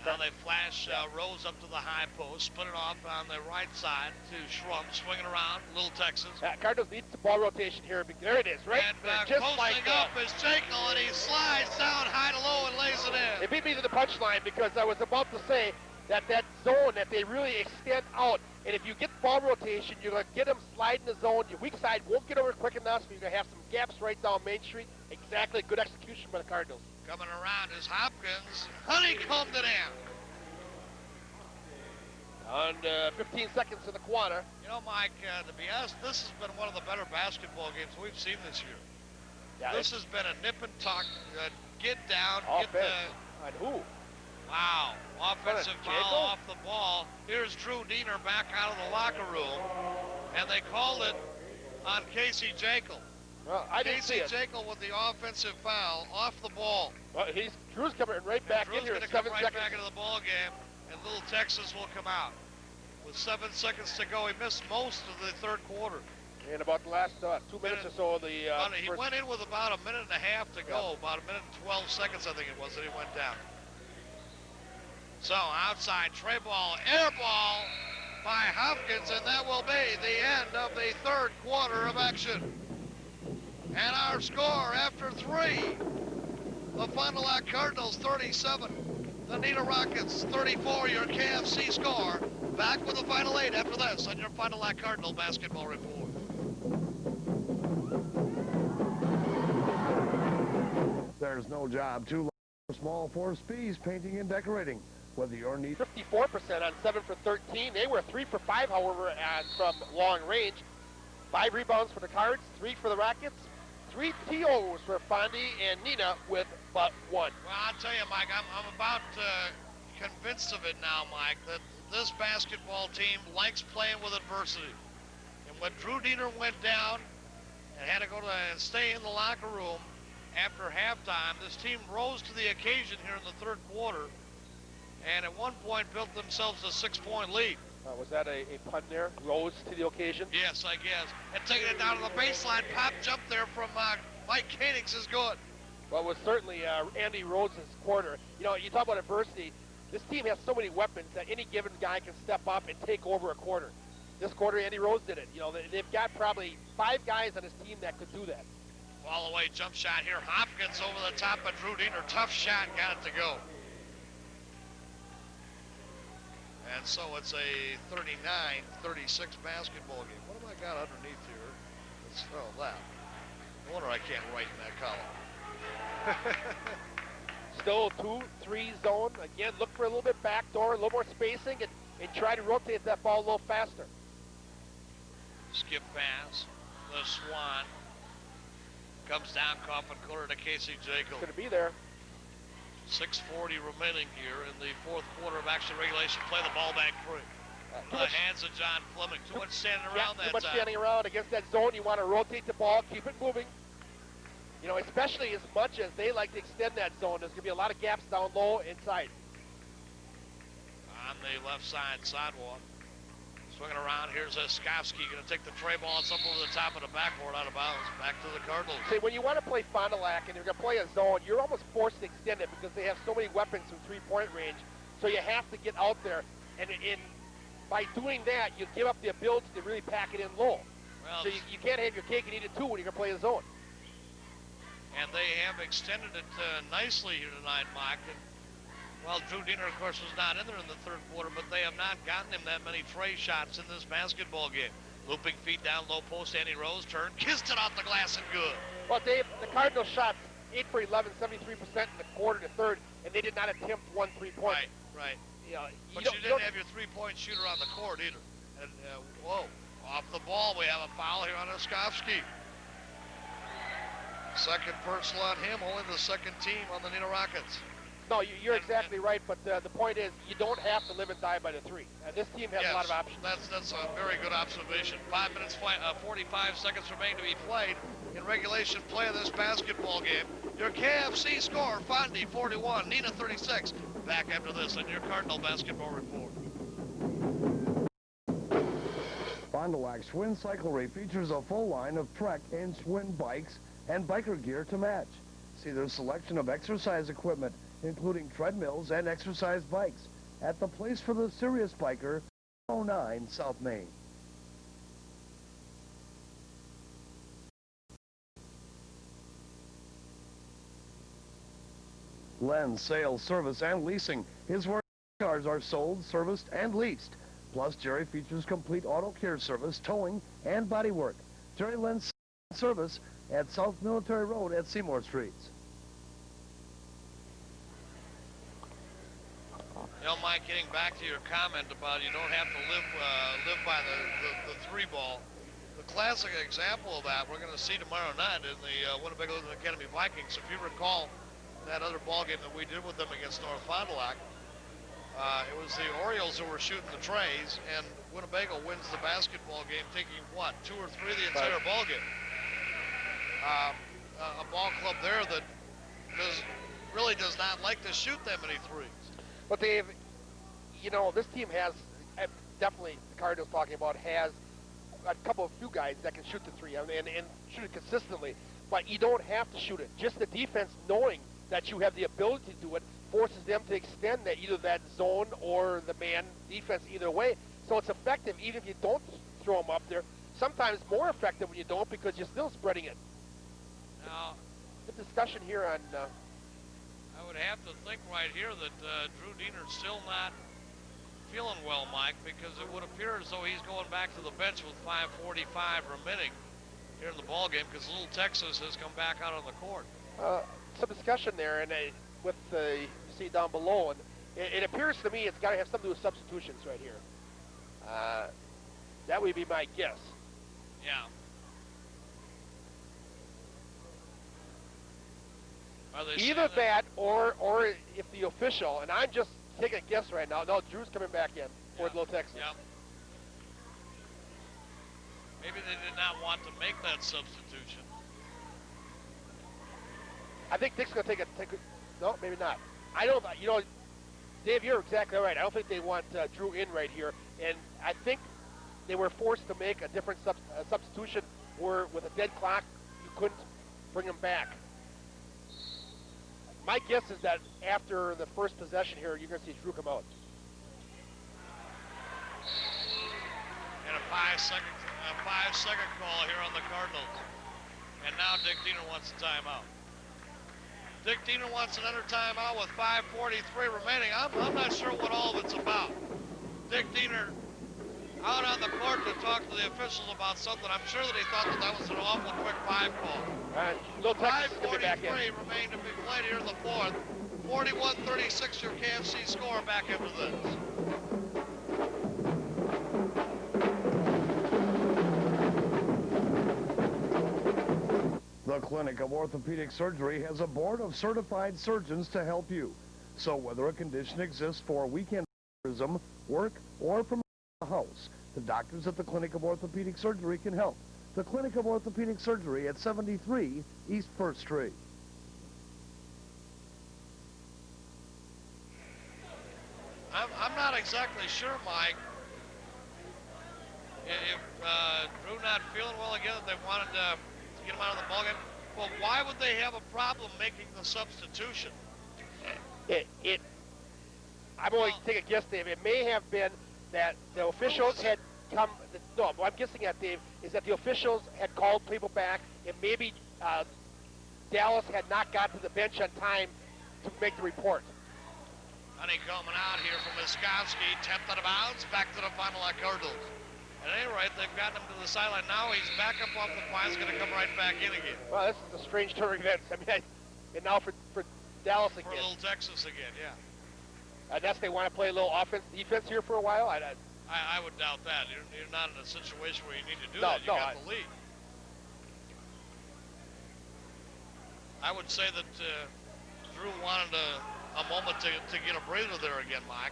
Now they flash Rose up to the high post, split it off on the right side to Schrum, swinging around, Little Texas. Cardinals need some ball rotation here. There it is, right? And just posting like up is Jekyll, and he slides down high to low and lays it in. It beat me to the punchline because I was about to say that zone, that they really extend out. And if you get ball rotation, you're going to get them sliding the zone. Your weak side won't get over quick enough, so you're going to have some gaps right down Main Street. Exactly, good execution by the Cardinals. Coming around is Hopkins. Honeycombed it in. On 15 seconds in the quarter. You know, Mike, to be honest, this has been one of the better basketball games we've seen this year. Yeah, this has been a nip and tuck, get down, offense. get the... On who? Wow, offensive What, a foul off the ball. Here's Drew Diener back out of the locker room, and they called it on Casey Jekyll. Well, I didn't see Casey it. Jekyll with the offensive foul off the ball. Well, Drew's coming right back in here Drew's in gonna 7 come right seconds. back into the ball game, and Little Texas will come out. With 7 seconds to go, he missed most of the third quarter. In about the last 2 minutes or so of the He first. went in with about a minute and a half to go, about a minute and 12 seconds, I think it was, that he went down. So outside, tray ball, air ball by Hopkins, and that will be the end of the third quarter of action. And our score after 3, the Fond du Lac Cardinals 37, the Neenah Rockets 34, your KFC score. Back with the final 8 after this on your Fond du Lac Cardinal basketball report. There's no job too small for Spees Painting and Decorating. Whether your need 54% on 7 for 13. They were 3 for 5, however, from long range. 5 rebounds for the Cards, 3 for the Rockets, 3 TOs for Fondy and Neenah with but 1. Well, I'll tell you, Mike, I'm about convinced of it now, Mike, that this basketball team likes playing with adversity. And when Drew Diener went down and had to go and stay in the locker room after halftime, this team rose to the occasion here in the third quarter, and at one point built themselves a 6-point lead. Was that a pun there? Rose to the occasion? Yes, I guess. And taking it down to the baseline, pop jump there from Mike Koenigs is good. Well, it was certainly Andy Rhodes' quarter. You know, you talk about adversity. This team has so many weapons that any given guy can step up and take over a quarter. This quarter, Andy Rose did it. You know, they've got probably 5 guys on his team that could do that. Fall away jump shot here. Hopkins over the top of Drew Diener. Tough shot, got it to go. And so it's a 39-36 basketball game. What have I got underneath here? That. No wonder I can't write in that column. Still 2-3 zone. Again, look for a little bit back door, a little more spacing, and try to rotate that ball a little faster. Skip pass. The Swan. Comes down, Coffin corner to Casey Jacobs. Going to be there. 6:40 remaining here in the fourth quarter of action regulation play. The ball back free. The hands of John Fleming. Too much standing around that too much time. standing around against that zone. You want to rotate the ball, keep it moving. You know, especially as much as they like to extend that zone, there's going to be a lot of gaps down low inside. On the left side sidewalk. Swinging around, here's Skowski going to take the tray ball. It's up over the top of the backboard, out of bounds. Back to the Cardinals. See, when you want to play Fond du Lac and you're going to play a zone, you're almost forced to extend it because they have so many weapons from three-point range. So you have to get out there, and by doing that, you give up the ability to really pack it in low. Well, so you can't have your cake and eat it too when you're going to play a zone. And they have extended it nicely here tonight, Mike. And, well, Drew Diener, of course, was not in there in the third quarter, but they have not gotten him that many tray shots in this basketball game. Looping feet down, low post, Andy Rose turned, kissed it off the glass and good. Well, Dave, the Cardinals shot 8 for 11, 73% in the quarter to third, and they did not attempt one three-point. Right. You know, But you didn't have your three-point shooter on the court either. And, whoa, off the ball, we have a foul here on Skowski. Second personal on him, only the second team on the Neenah Rockets. No, you're exactly right, but the point is you don't have to live and die by the three. This team has a lot of options. That's a very good observation. 5 minutes, 45 seconds remain to be played in regulation play of this basketball game. Your KFC score, Fondy41, Neenah43. Back after this on your Cardinal Basketball Report. Fond du Lac Schwinn Cyclery features a full line of Trek and Schwinn bikes and biker gear to match. See their selection of exercise equipment, including treadmills and exercise bikes, at the place for the serious biker, 09 South Main. Len's Sales, Service, and Leasing is where cars are sold, serviced, and leased. Plus, Jerry features complete auto care service, towing, and body work. Jerry Len's Service at South Military Road at Seymour Streets. You know, Mike, getting back to your comment about you don't have to live by the three ball. The classic example of that we're going to see tomorrow night in the Winnebago Academy Vikings. If you recall that other ball game that we did with them against North Fond du Lac, it was the Orioles who were shooting the trays, and Winnebago wins the basketball game, taking what, 2 or 3 the entire ball game. A ball club there that really does not like to shoot that many threes. But Dave, you know, this team has, definitely the Cardinals talking about, has a few guys that can shoot the three and shoot it consistently. But you don't have to shoot it. Just the defense knowing that you have the ability to do it forces them to extend that, either that zone or the man defense, either way. So it's effective even if you don't throw them up there. Sometimes more effective when you don't because you're still spreading it. Now, the discussion here on... I would have to think right here that Drew Diener's still not feeling well, Mike, because it would appear as though he's going back to the bench with 5:45 remaining here in the ball game because Little Texas has come back out on the court. Some discussion there, and with you see down below, and it appears to me it's got to have something to do with substitutions right here. That would be my guess. Yeah. Either that or if the official, and I'm just taking a guess right now. No, Drew's coming back in for Little Texas. Yeah. Maybe they did not want to make that substitution. I think Dick's going to take a no, maybe not. I don't. You know, Dave, you're exactly right. I don't think they want Drew in right here, and I think they were forced to make a different substitution where with a dead clock you couldn't bring him back. My guess is that after the first possession here, you're going to see Drew come out. And a five second call here on the Cardinals. And now Dick Diener wants a timeout. Dick Diener wants another timeout with 5:43 remaining. I'm not sure what all of it's about. Dick Diener out on the court to talk to the officials about something. I'm sure that he thought that was an awful quick 5 call. All right, little Texas is gonna be back in. 5:43 remain to be played here in the fourth. 41-36 your KFC score back after this. The Clinic of Orthopedic Surgery has a board of certified surgeons to help you. So whether a condition exists for weekend tourism, work, or from the house, the doctors at the Clinic of Orthopedic Surgery can help. The Clinic of Orthopedic Surgery at 73 East 1st Street. I'm not exactly sure, Mike, if Drew not feeling well again, that they wanted to get him out of the ballgame. Well, why would they have a problem making the substitution? I'm only taking a guess, Dave. It may have been that the officials had come. No, what I'm guessing at, Dave, is that the officials had called people back, and maybe Dallas had not got to the bench on time to make the report. Honey coming out here from Wisconsin, 10th out of bounds, back to the final like Cardinals. At any rate, they've gotten him to the sideline. Now he's back up off the fly. He's going to come right back in again. Well, this is a strange turn of events. I mean, and now for Dallas again. For Little Texas again, yeah. Unless they want to play a little offense, defense here for a while. I would doubt that. You're not in a situation where you need to do that. You got the lead. I would say that Drew wanted a moment to get a breather there again, Mike.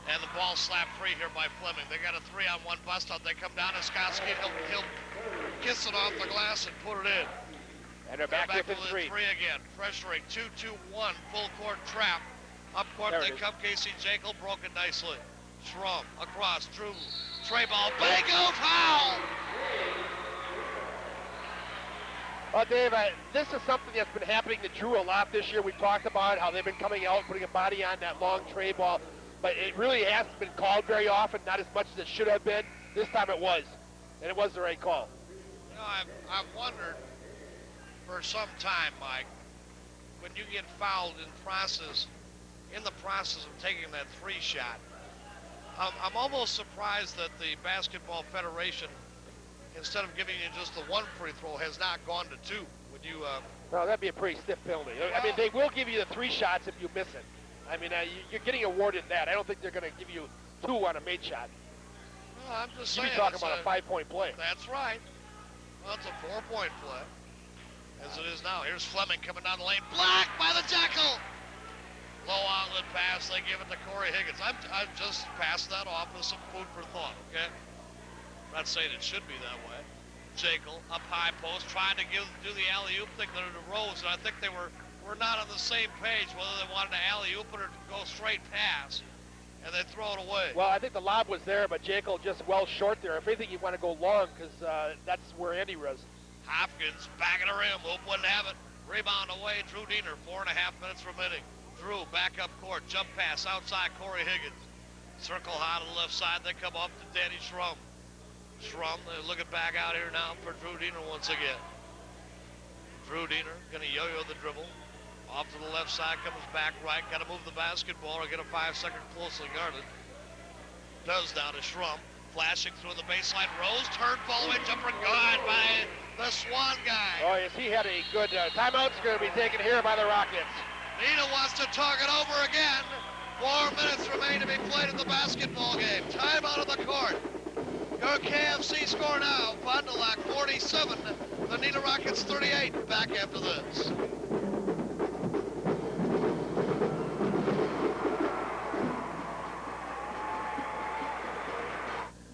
And the ball slapped free here by Fleming. They got a 3-on-1 bust out. They come down to Skotsky. He'll kiss it off the glass and put it in. And they're back within three again. Pressuring 2-2-1 full court trap. Up court they come. Casey Jekyll broke it nicely. Schrum across. Drew. Tray ball. Bingo foul! Dave, this is something that's been happening to Drew a lot this year. We've talked about how they've been coming out, putting a body on that long tray ball. But it really hasn't been called very often, not as much as it should have been. This time it was, and it was the right call. You know, I've wondered for some time, Mike, when you get fouled in the process of taking that 3 shot, I'm almost surprised that the Basketball Federation, instead of giving you just the 1 free throw, has not gone to 2. Would you? No, that'd be a pretty stiff penalty. I mean, they will give you the 3 shots if you miss it. I mean, you're getting awarded that. I don't think they're going to give you 2 on a made shot. Well, I'm just saying. You're talking about a 5-point play. That's right. Well, it's a 4-point play, as it is now. Here's Fleming coming down the lane. Blocked by the Jekyll. Low outlet pass. They give it to Corey Higgins. I'm just passing that off with some food for thought, okay? I'm not saying it should be that way. Jekyll up high post, trying to do the alley-oop thing to Rose, and I think they were not on the same page whether they wanted to alley-oop it or to go straight pass, and they throw it away. Well, I think the lob was there, but Jekyll just well short there. If anything, you want to go long because that's where Andy was. Hopkins back at the rim. Hoop wouldn't have it. Rebound away. Drew Diener, 4.5 minutes remaining. Drew back up court. Jump pass outside Corey Higgins. Circle high to the left side. They come off to Danny Schrum. Schrum, they're looking back out here now for Drew Diener once again. Drew Diener going to yo-yo the dribble. Off to the left side, comes back right. Got to move the basketball or get a 5-second closely guarded. Does now to Schrum. Flashing through the baseline. Rose turned, fall away, jumper good by the Swan guy. Oh, yes, he had a good timeout's going to be taken here by the Rockets. Neenah wants to talk it over again. 4 minutes remain to be played in the basketball game. Timeout of the court. Your KFC score now. Fond du Lac 47. The Neenah Rockets 38. Back after this.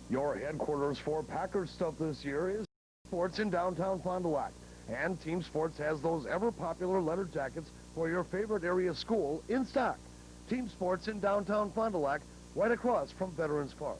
Your headquarters for Packers stuff this year is Sports in downtown Fond du Lac. And Team Sports has those ever-popular letter jackets for your favorite area school in stock. Team Sports in downtown Fond du Lac, right across from Veterans Park.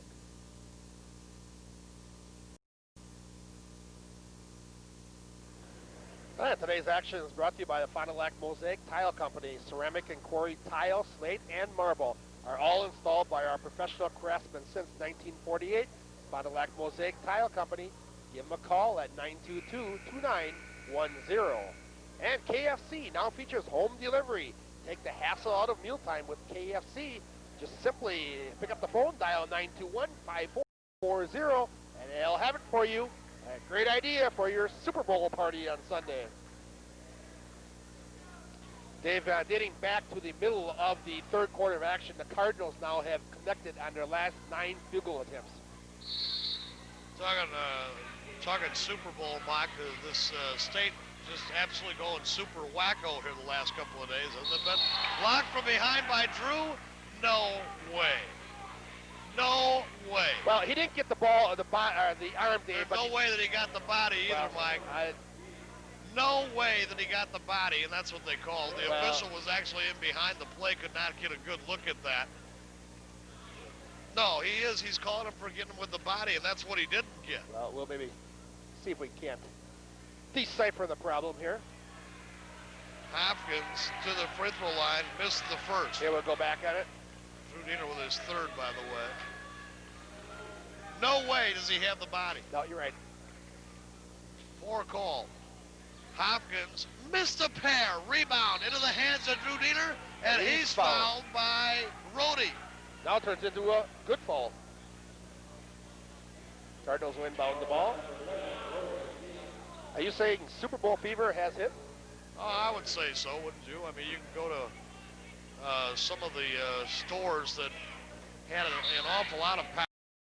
Today's action is brought to you by the Fond du Lac Mosaic Tile Company. Ceramic and quarry tile, slate, and marble are all installed by our professional craftsmen since 1948. Fond du Lac Mosaic Tile Company, give them a call at 922-2910. And KFC now features home delivery. Take the hassle out of mealtime with KFC. Just simply pick up the phone, dial 921-5440, and they'll have it for you. A great idea for your Super Bowl party on Sunday. Dave, dating back to the middle of the third quarter of action, the Cardinals now have connected on their last 9 field goal attempts. Talking Super Bowl, Mike, this state just absolutely going super wacko here the last couple of days. Has it been blocked from behind by Drew? No way. No way. Well, he didn't get the ball or the arm, Dave. There's no way that he got the body either, Mike. No way that he got the body, and that's what they called. The official was actually in behind the play, could not get a good look at that. No, he's calling him for getting him with the body, and that's what he didn't get. Well, we'll maybe see if we can't decipher the problem here. Hopkins to the free throw line, missed the first. Here we'll go back at it. Drew Diener with his third, by the way. No way does he have the body. No, you're right. 4 call. Hopkins missed a pair. Rebound into the hands of Drew Diener, and he's fouled by Rhodey. Now it turns into a good fall. Cardinals will inbound the ball. Are you saying Super Bowl fever has hit? Oh, I would say so, wouldn't you? I mean, you can go to some of the stores that had an awful lot of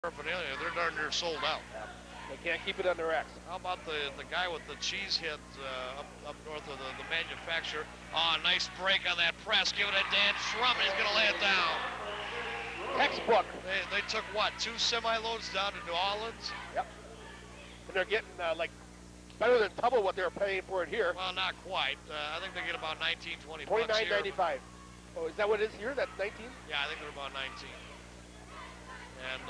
paraphernalia. They're darn near sold out. Yeah. They can't keep it under wraps. How about the guy with the cheese heads up north of the manufacturer? Oh, nice break on that press. Give it a Dan Schrum. He's going to lay it down. Textbook. They took, what, 2 semi-loads down to New Orleans? Yep. And they're getting, better than double what they were paying for it here. Well, not quite. I think they get about 19, 20 bucks here. $29.95. Oh, is that what it is here? That's 19? Yeah, I think they're about 19. And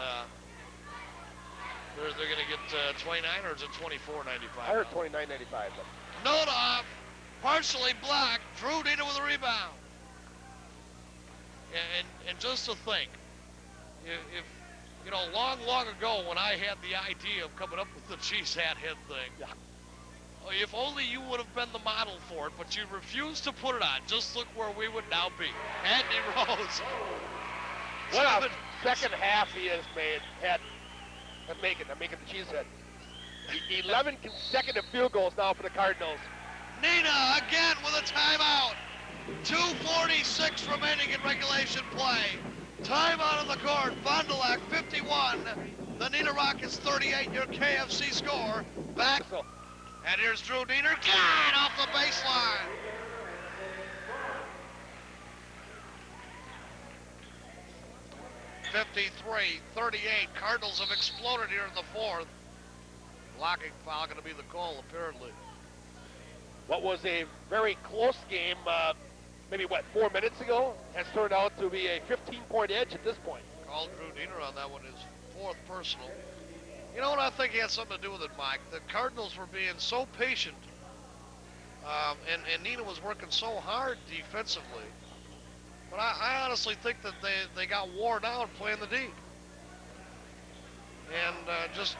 they're going to get 29, or is it 24.95? I heard $29.95. Note off, partially blocked. Drew Diener with a rebound. And just to think, if long ago when I had the idea of coming up with the cheese hat head thing, if only you would have been the model for it, but you refused to put it on. Just look where we would now be. Andy Rose. What a second half he has made. I'm making the cheese head. 11 consecutive field goals now for the Cardinals. Neenah again with a timeout. 2:46 remaining in regulation play. Timeout on the court. Fond du Lac 51. The Neenah Rockets 38. Your KFC score. Back. And here's Drew Diener. God, off the baseline. (53-38). Cardinals have exploded here in the fourth. Blocking foul going to be the call, apparently. What was a very close game, maybe 4 minutes ago, has turned out to be a 15-point edge at this point. Called Drew Diener on that one, his 4th personal. You know what, I think had something to do with it, Mike. The Cardinals were being so patient, and Neenah was working so hard defensively. But I honestly think that they got wore down playing the D. And just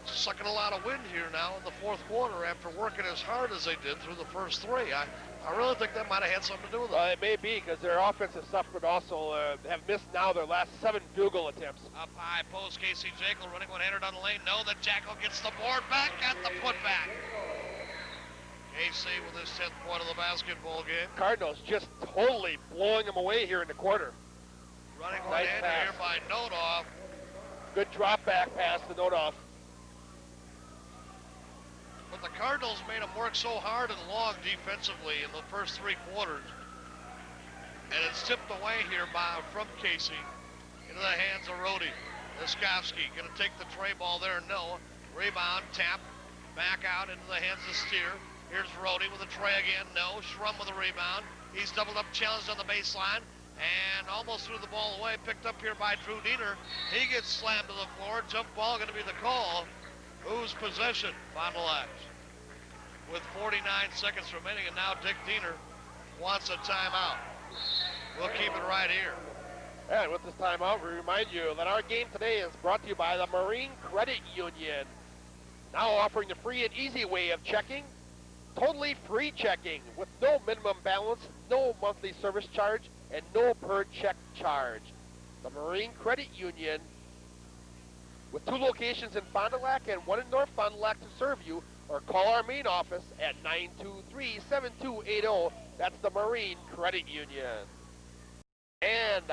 sucking a lot of wind here now in the 4th quarter after working as hard as they did through the first 3. I really think that might have had something to do with it. It may be, because their offensive suffered also have missed now their last 7 field goal attempts. Up high post, Casey Jekyll running one-hander down the lane. No, the Jekyll gets the board back at the putback. AC with his 10th point of the basketball game. Cardinals just totally blowing them away here in the quarter. Running one-hander here by Nodoff. Good drop back pass to Nodoff. But the Cardinals made him work so hard and long defensively in the first 3 quarters. And it's tipped away here from Casey into the hands of Rhodey. Laskowski going to take the tray ball there. No. Rebound, tap, back out into the hands of Steer. Here's Rhodey with a tray again. No. Schrum with a rebound. He's doubled up, challenged on the baseline, and almost threw the ball away. Picked up here by Drew Diener. He gets slammed to the floor. Jump ball going to be the call. Whose possession? Fond du Lac. With 49 seconds remaining, and now Dick Diener wants a timeout. We'll keep it right here. And with this timeout, we remind you that our game today is brought to you by the Marine Credit Union. Now offering the free and easy way of checking, totally free checking with no minimum balance, no monthly service charge, and no per check charge. The Marine Credit Union, with 2 locations in Fond du Lac and 1 in North Fond du Lac to serve you, or call our main office at 923-7280. That's the Marine Credit Union. And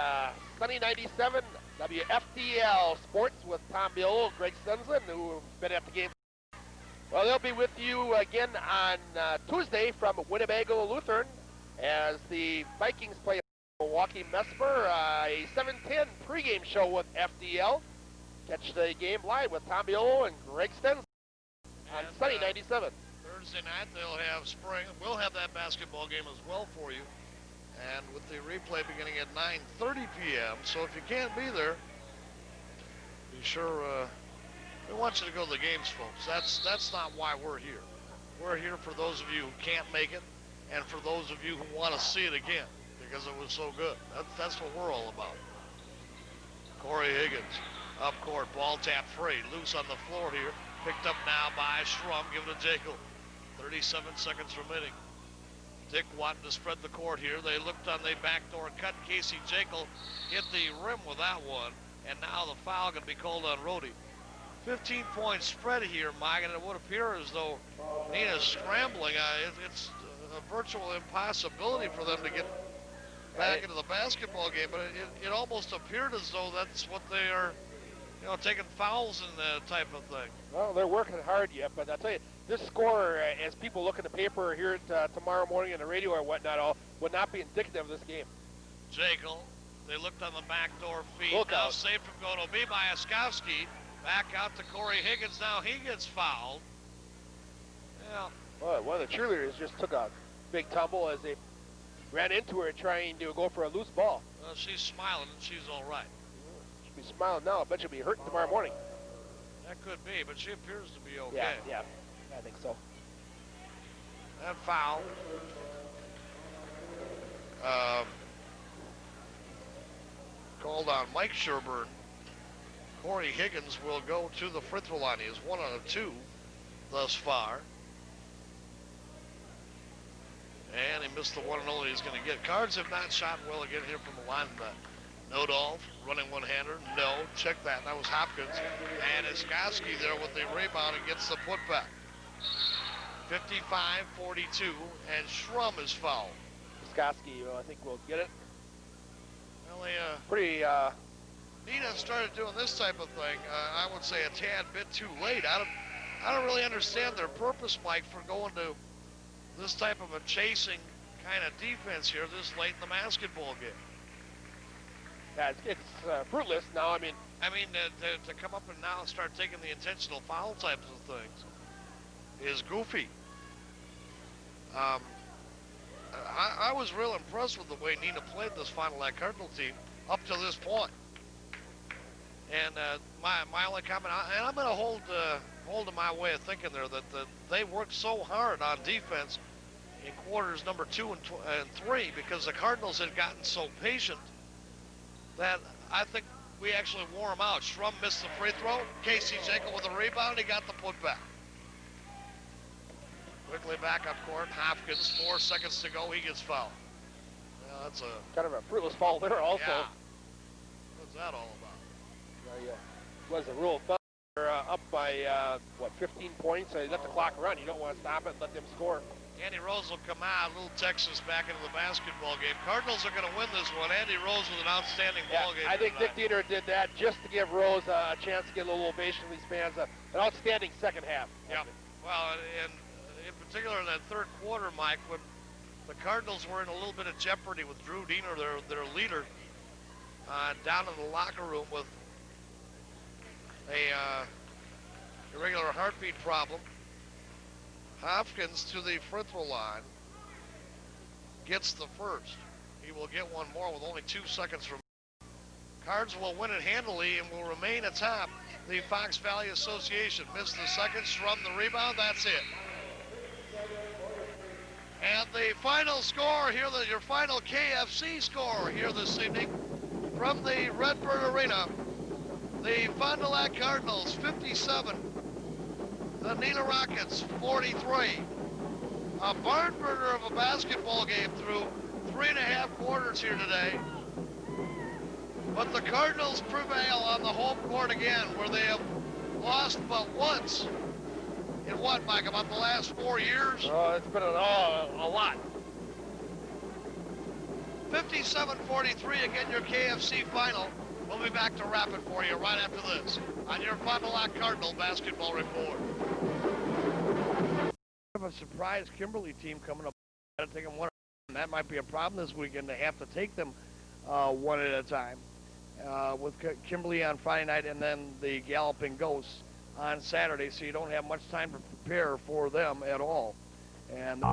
Sunny 97 WFDL Sports with Tom Bill, Greg Stenslin, who've been at the game. Well, they'll be with you again on Tuesday from Winnebago Lutheran as the Vikings play Milwaukee Mesmer, a 7:10 pregame show with FDL. Catch the game live with Tom Biolo and Greg Stenslin on Sunny 97. Thursday night we'll have that basketball game as well for you. And with the replay beginning at 9:30 p.m. So if you can't be there, be sure, we want you to go to the games, folks. That's not why we're here. We're here for those of you who can't make it and for those of you who want to see it again because it was so good. That's what we're all about. Corey Higgins, up court, ball tap free, loose on the floor here. Picked up now by Schrum, give it to Jekyll. 37 seconds remaining. Dick wanting to spread the court here. They looked on the backdoor cut. Casey Jekyll hit the rim with that one, and now the foul can be called on Rhodey. 15-point spread here, Mike, and it would appear as though Neenah's scrambling. It's a virtual impossibility for them to get back into the basketball game, but it almost appeared as though that's what they are, taking fouls and that type of thing. Well, they're working hard yet, but I'll tell you, this score, as people look at the paper or hear it tomorrow morning on the radio or whatnot, would not be indicative of this game. Jekyll, they looked on the backdoor feed. Look now out. Saved from going to be by Oskowski. Back out to Corey Higgins. Now he gets fouled. Yeah. Well, one of the cheerleaders just took a big tumble as they ran into her trying to go for a loose ball. Well, she's smiling and she's all right. She'll be smiling now. I bet she'll be hurting tomorrow morning. That could be, but she appears to be okay. Yeah, I think so. That foul. Called on Mike Sherburne. Corey Higgins will go to the free throw line. He is 1 out of 2 thus far. And he missed the one and only he's going to get. Cards have not shot well again here from the line. Nodolf running one-hander. No. Check that. That was Hopkins. And Oskowski there with the rebound and gets the putback. 55-42, and Schrum is fouled. Oskowski, I think will get it. Well, they, pretty. Neenah started doing this type of thing, I would say a tad bit too late. I don't really understand their purpose, Mike, for going to this type of a chasing kind of defense here this late in the basketball game. Yeah, it's fruitless now. I mean, to come up and now start taking the intentional foul types of things is goofy. I was real impressed with the way Neenah played this Fond du Lac Cardinal team up to this point. And my only comment, and I'm going to hold to my way of thinking there, that they worked so hard on defense in quarters number 2 and 3 because the Cardinals had gotten so patient that I think we actually wore them out. Schrum missed the free throw. Casey Jekyll with a rebound. He got the putback. Quickly back up court. Hopkins, 4 seconds to go. He gets fouled. Yeah, that's a kind of a fruitless foul there also. Yeah. What's that all about? Was the rule of thumb. They're up by, 15 points. So you let the clock run. You don't want to stop it and let them score. Andy Rose will come out. Little Texas back into the basketball game. Cardinals are going to win this one. Andy Rose with an outstanding ball game. I think Dick Diener did that just to give Rose a chance to get a little ovation from these fans. An outstanding second half. Yeah. Well, and in particular in that third quarter, Mike, when the Cardinals were in a little bit of jeopardy with Drew Diener, their leader, down in the locker room with a irregular heartbeat problem. Hopkins to the free throw line gets the first. He will get one more with only 2 seconds remaining. Cards will win it handily and will remain atop the Fox Valley Association. Missed the second, Schrum the rebound, that's it. And the final score here, your final KFC score here this evening from the Redbird Arena. The Fond du Lac Cardinals 57, the the Neenah Rockets 43. A barn burner of a basketball game through 3.5 quarters here today. But the Cardinals prevail on the home court again, where they have lost but once in what, Mike, about the last 4 years? It's been a lot. 57-43, again, your KFC final. We'll be back to wrap it for you right after this on your Fond du Lac Cardinal Basketball Report. Have a surprise Kimberly team coming up. Got to take them one. That might be a problem this weekend. They have to take them one at a time. With Kimberly on Friday night and then the Galloping Ghosts on Saturday, so you don't have much time to prepare for them at all. And